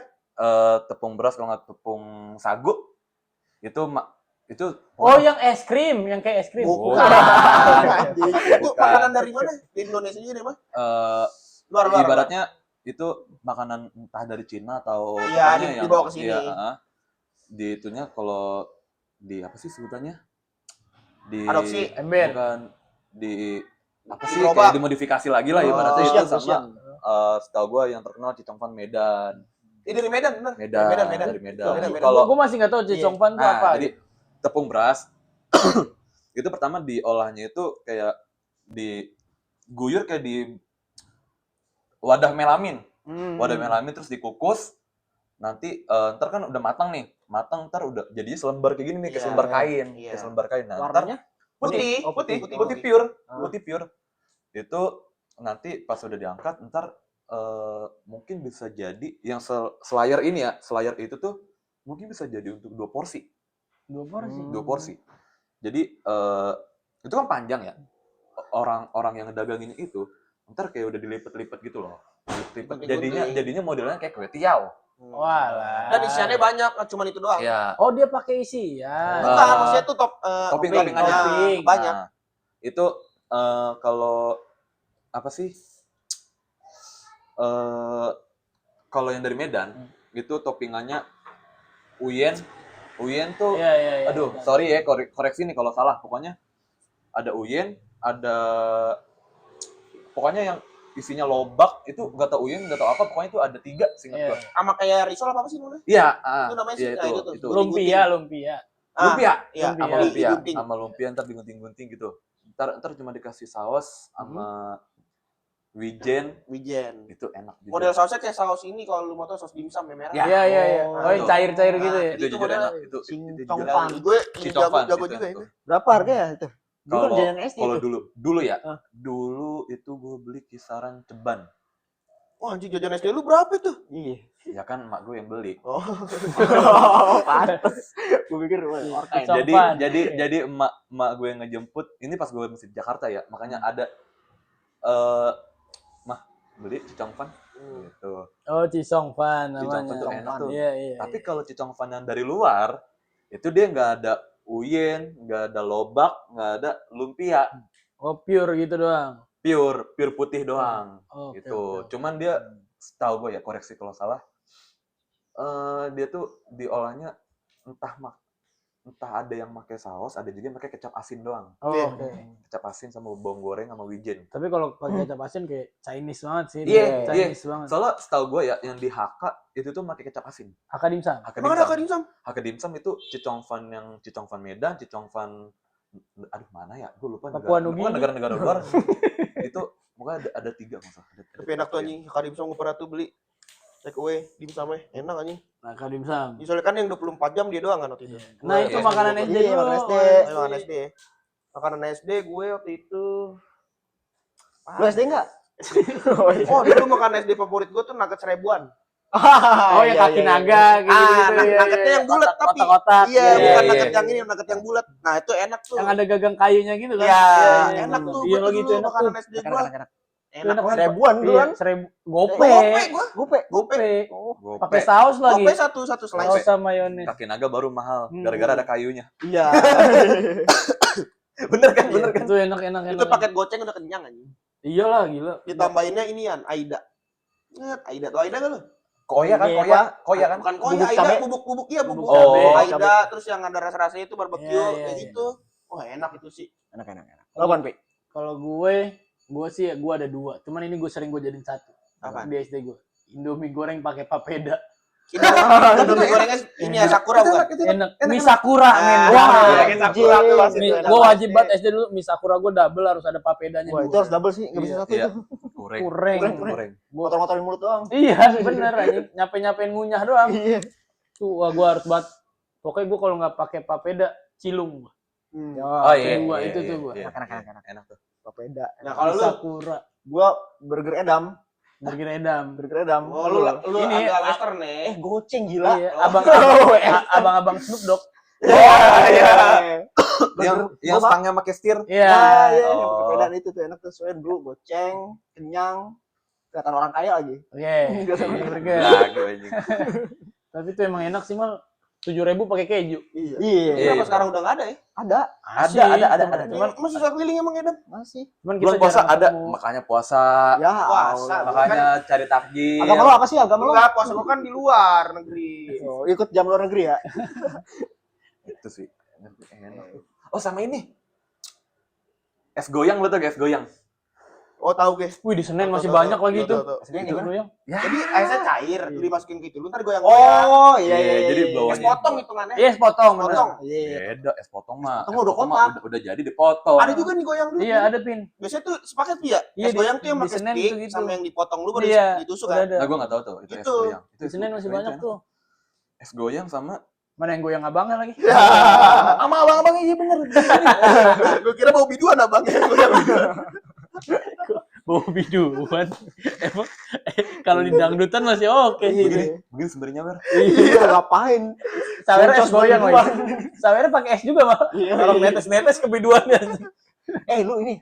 tepung beras kalau nggak tepung sagu itu Oh, yang es krim, yang kayak es krim. Bukan. Anjing. Itu Bukan. makanan dari mana? Di Indonesia ini mah. eh, Luar. ibaratnya itu makanan entah dari Cina atau Iya, pokoknya dibawa ke sini. Iya, di itunya kalau di apa sih sebutannya? Di Adopsi. Ember. Bukan di apa sih Dicoba. kayak dimodifikasi lagi lah ibaratnya Fusion, itu sama fusion. setahu gua yang terkenal Cicongfan Medan. Dari Medan, benar. Medan. Medan. Dari Medan. Medan. Kalau Gue masih nggak tahu Cicongfan itu nah, apa. jadi tepung beras itu pertama diolahnya itu kayak diguyur kayak di wadah melamin. Wadah melamin terus dikukus. Nanti ntar kan udah matang nih. Matang ntar udah jadinya selembar kayak gini nih, kayak Iya, selembar kain, iya. kayak selembar kain. Nah, ntar Warnanya? Putih. Oh, putih. putih pure, Ah. putih pure. Itu nanti pas udah diangkat ntar mungkin bisa jadi yang selayar ini ya, selayar itu tuh mungkin bisa jadi untuk 2 porsi. 2 porsi. 2 porsi. Jadi itu kan panjang ya. Orang yang ngedagangin itu ntar kayak udah dilipet-lipet gitu loh. Dilipet. Jadinya modelnya kayak kue tiaw. Walah. Dan isiannya banyak, nggak cuma itu doang. Iya. Oh, dia pakai isian. Bukan, maksudnya tuh Topping-toppingannya. topping. Banyak. Nah, itu kalau apa sih? Kalau yang dari Medan itu toppingannya uyen. Uyen tuh Iya. aduh, sorry ya koreksi nih kalau salah. Pokoknya ada uyen, ada pokoknya yang isinya lobak itu nggak tahu uyen, nggak tahu apa, pokoknya itu ada 3 seingat Iya. gua. Sama kayak risol apa sih namanya? Iya, Itu namanya sih, iya, nah, itu tuh. itu. Gunting-gunting. Lumpia. Lumpia. Iya, Lumpia. Sama lumpia. digunting. Sama lumpia ntar digunting-gunting gitu. Ntar cuma dikasih saus sama wijen. Itu enak juga. Model sausnya kayak saus ini kalau lu mau tau saus dimsum yang merah. Ya. Iya, iya, iya. Oh, Oh, yang cair-cair gitu ya. Itu Itu jujur modelnya enak. Itu cincong jujur pan. enak. Gue Cincong jago pan, juga itu. itu. Berapa harganya itu? Dulu kan jajanan SD Kalau itu. dulu ya. Ah. Dulu itu gue beli kisaran ceban. Wah, anjing jajan SD lu berapa tuh? Iya. Ya kan mak gue yang beli. Oh. Pantes. Gue pikir orkain. Cincong Jadi pan. jadi emak gue yang ngejemput. Ini pas gue masih di Jakarta ya. Makanya ada mah beli cicong fan gitu. Oh, Cisong Fan Cicong namanya. fan tuh enak tuh. Iya, iya. Tapi kalau cicong fan yang dari luar itu dia nggak ada uyen, nggak ada lobak, nggak ada lumpia. Oh, pure gitu doang. Pure putih doang Oh, oke, gitu. oke, oke. Cuman dia setahu gue ya, koreksi kalau salah, dia tuh diolahnya entah ada yang pakai saus, ada juga yang pakai kecap asin doang. Oh, Iya. oke. Kecap asin sama bawang goreng sama wijen. Tapi kalau pakai kecap asin kayak Chinese banget sih. Iya, Chinese banget. Soalnya setahu gue ya, yang di HK itu tuh pakai kecap asin. Hakka dimsum. HK Emang ada dimsum. dimsum? HK dimsum itu cicong fan yang cicong fan Medan, cicong fan aduh mana ya? Gue lupa Papua Nugini. Bukan negara-negara luar. Itu pokoknya ada 3 masalah. Tapi enak tuh anjing. Hakka dimsum gue pernah tuh beli. Take away dimsumnya. Enak anjing. Hakka dimsum. Soalnya kan yang 24 jam dia doang kan waktu itu. Nah, itu Iya, makanan iya, SD iya, dulu. makanan SD. Ayo makanan SD. Makanan SD gue waktu itu. Lu SD enggak? Oh, dulu makanan SD favorit gue tuh nugget seribuan. Oh, ya kaki naga gitu. Nuggetnya yang bulat tapi. kotak-kotak. Iya, Iya, bukan iya, nugget iya. yang ini, nugget yang bulat. Nah, itu enak tuh. Yang ada gagang kayunya gitu kan. Iya, Iya, enak iya. tuh. Iya Gue lagi tuh itu dulu enak tuh. makanan SD gue. Enak Enak banget. Seribuan dulu kan? Iya, 1000 Gope gope. gue. Gope. Gope. Gope. Pakai saus lagi. Gope satu slice. Saus sama mayones. Kaki naga baru mahal Hmm. gara-gara ada kayunya. Iya. Bener kan? Bener kan? Itu enak. Itu paket goceng udah kenyang anjing. Iyalah, gila. Ditambahinnya inian, Aida. Ingat Aida tuh Aida kan lu? Koya kan? Iya, Koya kan? Bukan koya, Bubuk Aida cabe. bubuk-bubuk iya bubuk. Bubuk cabe. Aida terus yang ada rasa-rasanya itu barbecue Iya, iya, kayak iya. gitu. Wah, enak itu sih. Enak. Lo apaan, Pi? Kalau gue sih gue ada 2. Cuman ini gue sering gue jadiin 1. Apaan? Di SD gue. Indomie goreng pakai papeda. Ini Indomie gorengnya ini ya Sakura bukan? Enak. Mie Sakura, men. Ah, Wah, iya, mie Sakura tuh pasti tuh enak gue banget. wajib banget SD dulu mie Sakura gue double harus ada papedanya. Wah, dua. itu harus double sih, enggak bisa Iya, satu iya. itu. Goreng. Motor-motorin mulut doang. Iya, bener anjing. Nyapain ngunyah doang. Iya. Tuh, wah gue harus banget. Pokoknya gue kalau nggak pakai papeda, cilung. Oh iya. Kedua, iya, itu iya, tuh gua. iya. Enak. Enak tuh. Papeda. Nah, kalau Mie lu Sakura, Gua burger Edam. burger Edam. oh, lu Ini, agak western nih. Goceng gila. Iya, Oh. abang-abang Snoop Dogg. Iya. Yang stangnya pakai setir. Iya. Nah, iya, Oh. yang pakai pedaan itu tuh enak tuh. Soalnya dulu goceng, kenyang, kelihatan orang kaya lagi. Oke. Burger. Lagu anjing. Tapi itu emang enak sih mal. 7.000 pakai keju. Iya. Iya. Kenapa Iya. sekarang udah enggak ada ya? Ada, Ada. Cuman Masih suka keliling emang Edam? masih. kita Bulan puasa jarang ada, ketemu. makanya puasa. Ya, Puasa. Allah. Makanya cari takjil. Agama lo apa sih agama lo? Enggak, puasa lu kan di luar negeri. Oh, ikut jam luar negeri ya? Itu sih. Enak tuh. Oh, sama ini. Es goyang lo tuh, es goyang. Oh, tahu guys. Wih, di Senen masih Tahu, banyak tahu, lagi tahu, itu. tahu, tahu. Sedangnya Itu gimana? goyang. Jadi airnya cair, lu dimasukin gitu. Lu ntar goyang. Oh, iya. Jadi Es bawahnya. potong hitungannya. Iya, potong. bener. Potong. Iya. Beda, es potong mah. potong Es udah potong mah kotak. udah jadi dipotong. Ada juga nih goyang dulu. Iya, ada pin. Biasanya tuh sepaket ya. Iya, Es goyang tuh yang di pakai Senen stick tuh gitu. sama yang dipotong lu baru Iya, ditusuk udah kan. ada. Nah, gue nggak tahu tuh itu es Itu. goyang. Di Senen masih banyak tuh. Es goyang sama Mana yang goyang abangnya lagi? Sama abang-abang iya bener. Gue kira mau biduan abang. Bau biduan. Emang kalau di dangdutan masih oke sih. begini sebenarnya ber. Iya, ngapain? Sawernya es Sencos goyang biduan. lagi. Sawernya pakai es juga, Bang. Iya. Kalau netes-netes ke biduannya. Lu ini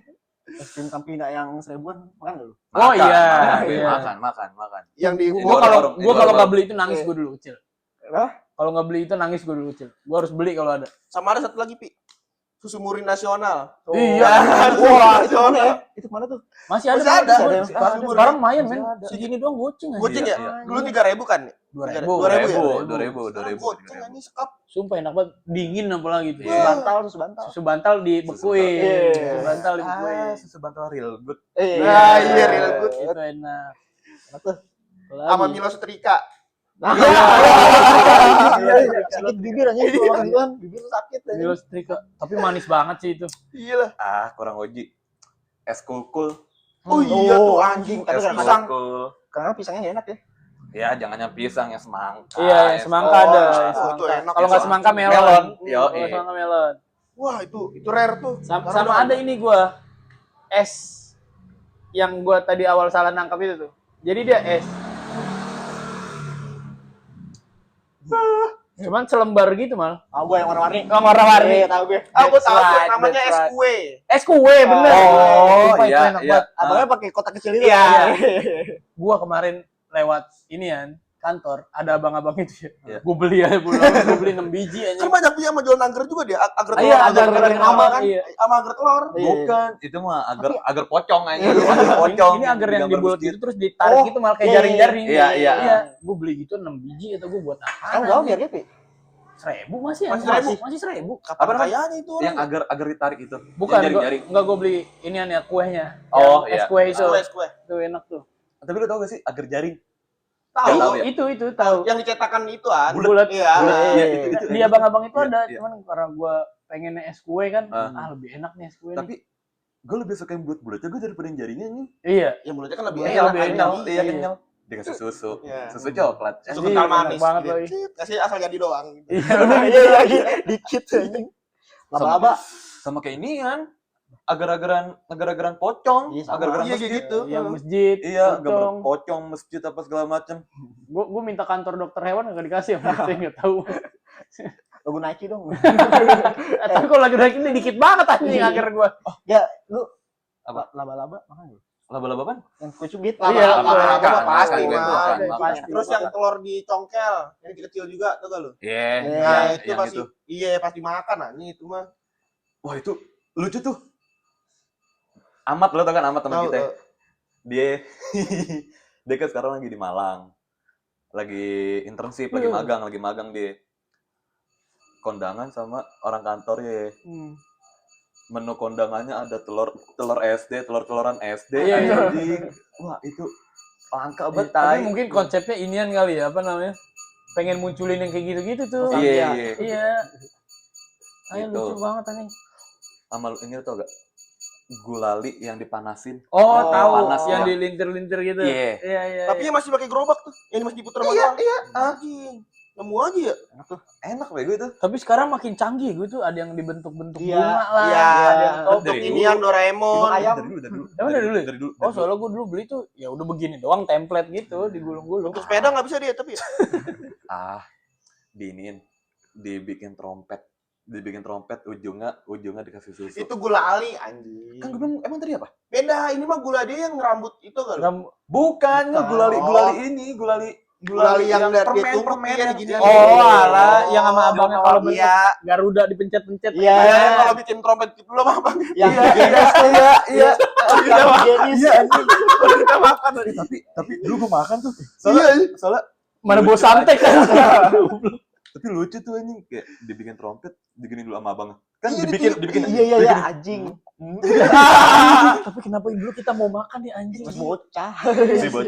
es krim Campina yang 1000-an makan nggak lu? Oh iya, iya. Makan. Yang di Gua kalau warung, gua di kalau nggak warung. beli itu nangis Iya. gua dulu kecil. Hah? Kalau nggak beli itu nangis gua dulu kecil. Gua harus beli kalau ada. sama ada satu lagi Pi. Susu murni nasional. Iya. Wah, itu mana ya? Itu mana tuh? Masih ada. Masih ada. Bang. Masih Sekarang ada. sekarang lumayan, men. Masih ada. Segini doang goceng aja. Goceng ya? Iya. Dulu 3.000 kan? 2.000. 2.000 ya? 2.000. Goceng anjing sekap. Sumpah enak banget. Dingin apalagi tuh. Iya. Bantal terus bantal. Susu bantal dibekuin. Iya. Susu bantal dibekuin. Susu bantal real good. Nah, iya real good. Itu enak. Apa tuh? Sama Milo setrika. Sakit bibir aja kalau makan gituan, bibir tuh sakit aja. Milo setrika. Tapi manis banget sih itu. Iya lah. Ah, kurang oji. Es kul-kul. Oh iya tuh anjing. Tapi Es kadang-kadang kul-kul. karena pisangnya nggak enak ya. Ya, jangan yang pisang, yang semangka. Iya, yang es semangka kol. ada. Oh, yang itu semangka. enak. Kalau nggak Itu semangka melon. melon. Yo, Kalau semangka melon. Wah, itu rare tuh. Sama ada ini gua es yang gua tadi awal salah nangkap itu tuh. Jadi dia es. Cuman selembar gitu mal. Tahu gue yang warna-warni. Oh, warna-warni. Iya, tahu gue. Ah, gue That's tahu tuh, right, namanya that's es right. kue. Es kue bener. Oh, Sumpah, itu iya, enak iya. banget. Abangnya pakai kotak kecil itu. Iya. Gua kemarin lewat inian kantor ada abang-abang itu ya. Iya. Gue beli aja pulang. Gue beli 6 biji aja. Kan banyak punya sama jual anggur juga dia, anggur telur. Iya, Anggur agar telur sama kan? iya. Sama anggur telur. Iya. Bukan, itu mah agar pocong aja. Agar pocong. Ini agar yang digambar dibulat masjid. itu terus ditarik Oh, gitu malah kayak iya, jaring-jaring. iya, iya. Gue beli gitu 6 biji atau gue buat apa? Kan jauh biar gitu. 1.000 masih ya? Masih 1.000? Masih 1.000. Kapan Apa kayaknya itu Yang orang? agar ditarik itu. Bukan, Yang jaring-jaring. enggak gue beli inian ya kuehnya. Oh, Yang es iya. kue itu. Es kue. Itu enak tuh. Tapi lu tau gak sih agar jaring? Tahu. Nggak tahu ya? Itu tahu. Yang dicetakan itu kan. Bulat. Iya. Iya, itu. Di abang-abang itu Iya, ada, iya. cuman karena gue pengennya es kue kan, Ah. lebih enak nih es kue. Tapi gue lebih suka yang bulat-bulatnya gue daripada yang jaringnya nih. Iya. Yang mulutnya kan lebih Iya, enak. lebih anjing. enak. Iya, kenyal. Dikasih susu. Iya. Susu coklat. Susu Iya, kental enak manis. banget gitu. lagi. Kasih asal jadi doang. Gitu. Iya. Iya, dikit anjing. Laba-laba. Sama kayak ini kan. Agar-agaran pocong. Iya, sama. Agar-agaran Iya, masjid. kayak gitu. Yang masjid. Iya, gambar pocong. pocong, masjid apa segala macem. Gue minta kantor dokter hewan nggak dikasih, saya nggak tahu. Logo Nike dong. Tapi kalau lagi naik ini dikit banget anjing agar gue. Ya, lu Apa? laba-laba makan lu. Laba-laba kan? Yang kue cubit. Iya, Laba-laba makan, mah pasti makan, mah. makan, makan. Pasti. Terus yang telur dicongkel, yang kecil juga, tau gak lu? Iya, Iya, itu yang pasti. itu. Iya, pasti makan anjing itu mah. Wah, itu lucu tuh. Amat, lo tau kan Amat teman Tahu, kita ya? tahu. Dia dia kan sekarang lagi di Malang. Lagi internship, lagi magang dia. Kondangan sama orang kantor ya. Menu kondangannya ada telur SD, telur-teloran SD. Iya, iya. anjing. Wah, itu langka banget. Tapi tai. mungkin konsepnya inian kali ya, apa namanya? Pengen munculin yang kayak gitu-gitu tuh. Iya, Iya. Iya. Ayo Gitu. lucu banget anjing. Sama ini tau gak? Gulali yang dipanasin. Oh, tahu panas yang ya. dilintir-lintir gitu. Iya. Iya. Tapi yang masih pakai gerobak tuh, yang masih diputer sama doang. Iya, anjing. Nemu aja ya. Enak bego itu. Tapi sekarang makin canggih gue tuh ada yang dibentuk-bentuk Iya. bunga lah. Iya, Ada yang untuk Dari dulu. inian Doraemon. Ayam. Dari dulu. Emang dari dulu ya? Dari dulu. Oh, soalnya gue dulu beli tuh ya udah begini doang template gitu digulung-gulung. Untuk sepeda nggak bisa dia, tapi Dibikin trompet ujungnya dikasih susu. itu gula ali anjing. Kan gue bilang emang tadi apa? Beda, ini mah gula dia yang rambut itu kan. Bukan, Gulali yang dari permen, tumpuk permen iya yang- gini. Oh, alah, yang sama abangnya kalau bentuk Iya. Garuda dipencet-pencet. Iya. Iya, kalau bikin trompet gitu loh, Bang. Yang iya. jenis anjing. Kita makan. Tapi dulu gue makan tuh. Iya. Soalnya Mana bau santek kan. tapi lucu tuh anjing kayak dibikin trompet, digini dulu sama abangnya. Kan Iya, dibikin Iya, anjing. Tapi kenapa dulu kita mau makan nih anjing? Mas bocah.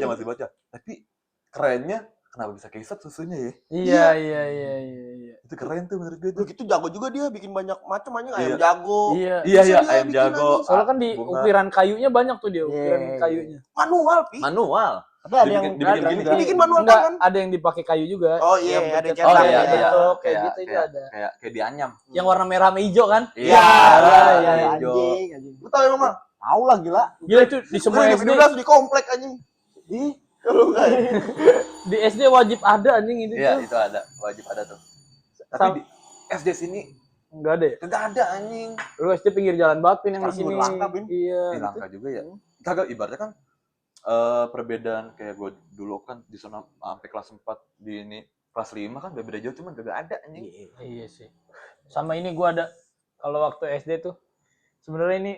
masih bocah. Tapi kerennya kenapa bisa keisap susunya Iya. ya? Itu keren tuh menurut gue Udah tuh. gitu jago juga dia bikin banyak macam anjing, ayam Iya. jago. Iya. Iya, Bisa dia ayam bikin jago. lagi. Soalnya kan di bunga. ukiran kayunya banyak tuh dia, ukiran Iya. kayunya. Manual, Pi. Manual. Tapi ada yang Dibikin gini. juga. Dibikin manual Enggak, tangan. ada yang dipakai kayu juga. Oh iya, Yang ada bentuk- cetak. Oh iya, Iya. iya. Kayak gitu itu ada. Kayak dianyam. Yang warna merah sama hijau kan? Iya, Iya, hijau. anjing. Lu tahu emang, Mal? Tahu lah gila. Gila itu di semua Semua SD. SD di komplek anjing. Ih, Lu enggak. Di SD wajib ada anjing itu Iya, tuh. itu ada, wajib ada tuh. Tapi Sam- di SD sini Enggak ada ya? kagak ada anjing. Lu SD pinggir jalan Bapin yang di Sekarang sini. juga langka, Bin. Iya. Langka juga ya. Kagak ibaratnya kan perbedaan kayak gue dulu kan di sana sampai kelas 4 di ini kelas 5 kan beda jauh cuman kagak ada anjing. Iya sih. Sama ini gua ada kalau waktu SD tuh sebenarnya ini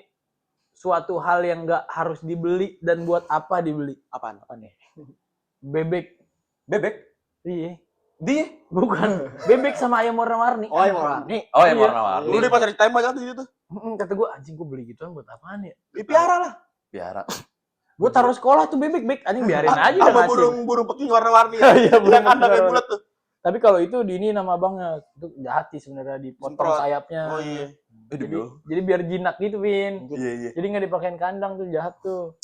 suatu hal yang nggak harus dibeli dan buat apa dibeli? Apaan? Bebek. Bebek Iya. di Bukan. Bebek sama ayam warna-warni. oh yang warna. oh yang Iya. warna-warni. Lu di pasar time banyak di situ. Kata gua anjing gua beli gituan buat apaan ya? Dipiara lah. Biara. Gue taruh sekolah tuh bebek anjing biarin aja udah Sama ngasih. burung peking warna-warni. Iya, burung Yang kandangnya peking bulat tuh. Tapi kalau itu di ini nama abangnya itu jahat sih sebenarnya dipotong Semprot. sayapnya. Oh iya. Jadi biar jinak gitu, Vin. Iya. Jadi nggak dipakein kandang tuh jahat tuh.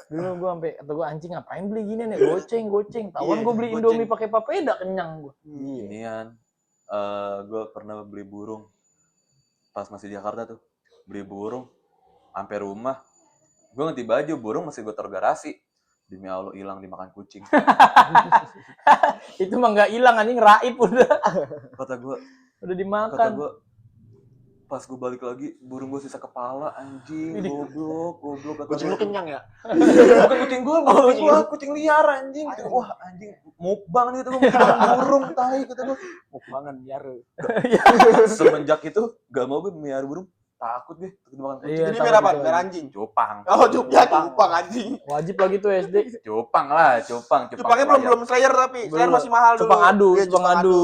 Dulu gue sampai kata gue anjing ngapain beli gini nih goceng. Tawan Iya, gue beli goceng. Indomie pakai papeda kenyang gue. Iya. Inian, gue pernah beli burung pas masih di Jakarta tuh, beli burung sampai rumah, gue ganti baju, burung masih gue taruh garasi, demi Allah hilang dimakan kucing. Itu mah nggak hilang anjing raib udah Kata gue, dimakan. pas gue balik lagi, burung gue sisa kepala, anjing, goblok. Kata Kucing lu gua. kenyang ya? Bukan kucing gue, kucing liar anjing. Wah anjing, mukbang nih, gue mukbang burung, tai, kata gue. Mukbangan biar. Semenjak itu, gak mau gue melihara burung, takut gue, takut makan kucing. Iya, Jadi tahu biar apa? gitu Biar aja. anjing. Cupang. Oh, cupang anjing. Wajib lagi tuh SD. Cupang lah, cupang. Cupangnya belum Slayer tapi. Slayer Belum. masih mahal dulu. Cupang adu, Iya, cupang adu.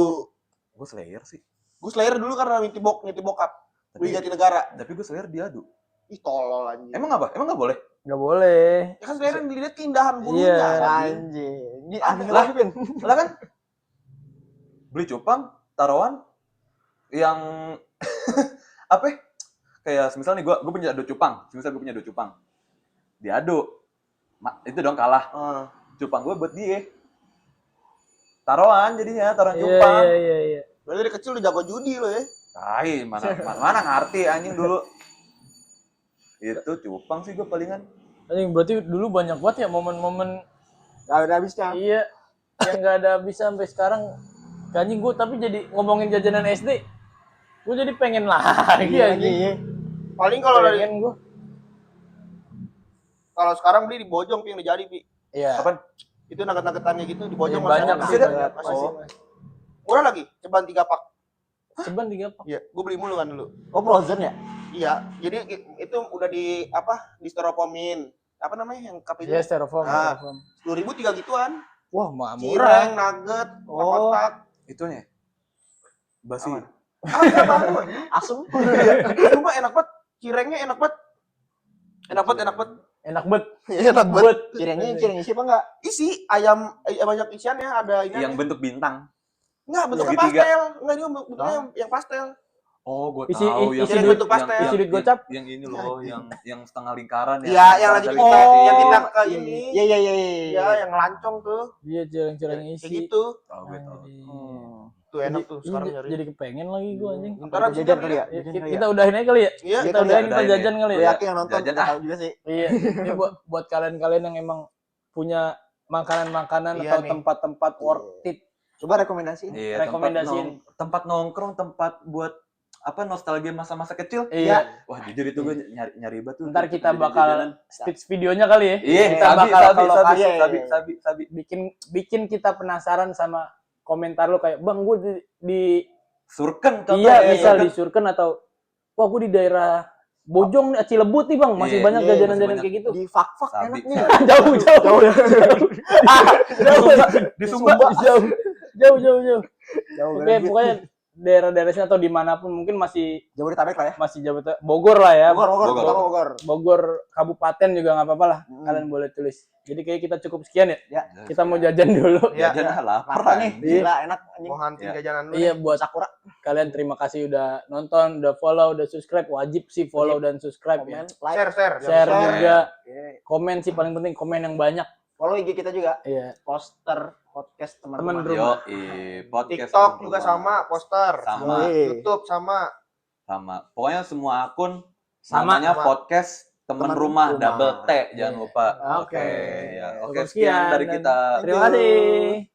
Gue Slayer sih. Gue Slayer dulu karena niti bokap. Tapi, Di Jatinegara. tapi gue Slayer diadu. Ih, tolol anjing. Emang apa? Emang gak boleh? Nggak boleh. Ya kan Slayer yang dilihat keindahan bulunya. Iya. anjing. Anjing. Ini Ah, aneh lah. lagi, Pin. Lah kan? Beli cupang, taruhan, yang apa ya? Kayak semisal nih gue punya adu cupang. Semisal gue punya adu cupang. Diadu. Itu dong kalah. Cupang gue buat dia. Taruhan jadinya, taruhan cupang. Iya. Berarti dari kecil udah jago judi lo ya. Tai, mana ngerti anjing dulu. Itu cupang sih gue palingan. Anjing berarti dulu banyak banget ya momen-momen Gak ada habisnya. iya yang nggak ada habis sampai sekarang. Anjing gue tapi jadi ngomongin jajanan SD. Gue jadi pengen lagi anjing. Iya. Paling kalau dari Pengen gue. kalau sekarang beli di Bojong Pi, udah jadi Pi. Iya. Apaan? Itu nugget-nuggetannya gitu di Bojong Iya, banyak masih sih, ada. banyak. Masih Oh. sih. Murah lagi, ceban 3 pak. Ceban 3 pak. Iya, gue beli mulu kan dulu. Oh, frozen ya? Iya, jadi itu udah di apa? Di styrofoamin. Apa namanya yang cup itu? Iya styrofoam. Ah. Styrofoam. 10.000 3 gituan. Wah murah. Cireng, nugget, Oh. kotak. Itunya. Basi. Aman. Enggak bang. Asem. Cuma enak banget. Cirengnya enak banget. Enak banget. Enak banget. Enak Buat Cirengnya isi apa enggak? Isi ayam banyak isiannya ada ini. Yang bentuk bintang. Enggak, bentuknya Segitiga. pastel. Enggak, ini bentuknya yang pastel. Oh, gue Isi- tahu isi yang duit- bentuk pastel. isi duit gocap. Yang ini loh, yang setengah lingkaran ya. Iya, yang lagi kita yang kita ke ini. Iya. Iya, yang ngelancong tuh. Iya cireng-cireng Kayak isi. gitu. Tahu gue tahu. Tuh enak Jadi- tuh sekarang iya, nyari. jadi kepengen lagi gue anjing. Bentar Kita abis jajan itu kali ya? Ya, Jajan kita, kali ya? kita udahin aja kali ya. Iya, Kita kali udahin ya, kita udahin jajan kali Gue ya. yakin yang nonton Jajan, udah tahu juga sih. Iya. Ini buat kalian-kalian yang emang punya makanan-makanan Iya atau nih. tempat-tempat worth it. Coba rekomendasiin. Iya, Rekomendasiin. tempat nongkrong, tempat buat apa nostalgia masa-masa kecil. Iya. Wah, jujur itu gue nyari banget tuh. Ntar kita jajan-jajanan. bakal speech videonya kali ya. Iya, kita sabi, bakal sabi, ke lokasi. sabi. bikin kita penasaran sama komentar lu kayak bang gue di Surken contoh iya ya, misal surken. di Surken atau wah gue di daerah Bojong nih, Cilebut nih bang masih Iya, banyak iya, jajanan-jajanan masih kayak gitu. Di fak-fak Sabi. enaknya. jauh Jauh ya. Di Sumba. jauh. Jauh Oke, banget. pokoknya daerah-daerah sini atau dimanapun mungkin masih Jabodetabek lah ya. Jabat Bogor lah ya. Bogor. Bogor kabupaten juga nggak apa-apa lah. Hmm. Kalian boleh tulis. Jadi kayak kita cukup sekian ya. Ya. Kita mau jajan dulu. Iya. Jajan lapar Lapar nih. anjing. Gila enak anjing. Mau hunting Iya. jajanan lu. Iya nih. buat Sakura. kalian terima kasih udah nonton, udah follow, udah subscribe. Wajib sih follow dan subscribe ya. Komen, like, Share. Share Jangan juga. Oke. Komen sih paling penting, komen yang banyak. Follow IG kita juga. Iya. Poster podcast teman Teman rumah. rumah. Podcast TikTok teman juga rumah. sama, poster. Sama. Yoi. YouTube sama. Sama. Pokoknya semua akun Sama. namanya podcast teman Teman rumah rumah. double T, jangan Iya. lupa. Oke. Ya. Oke, Cukup sekian dari dan kita. Terima kasih.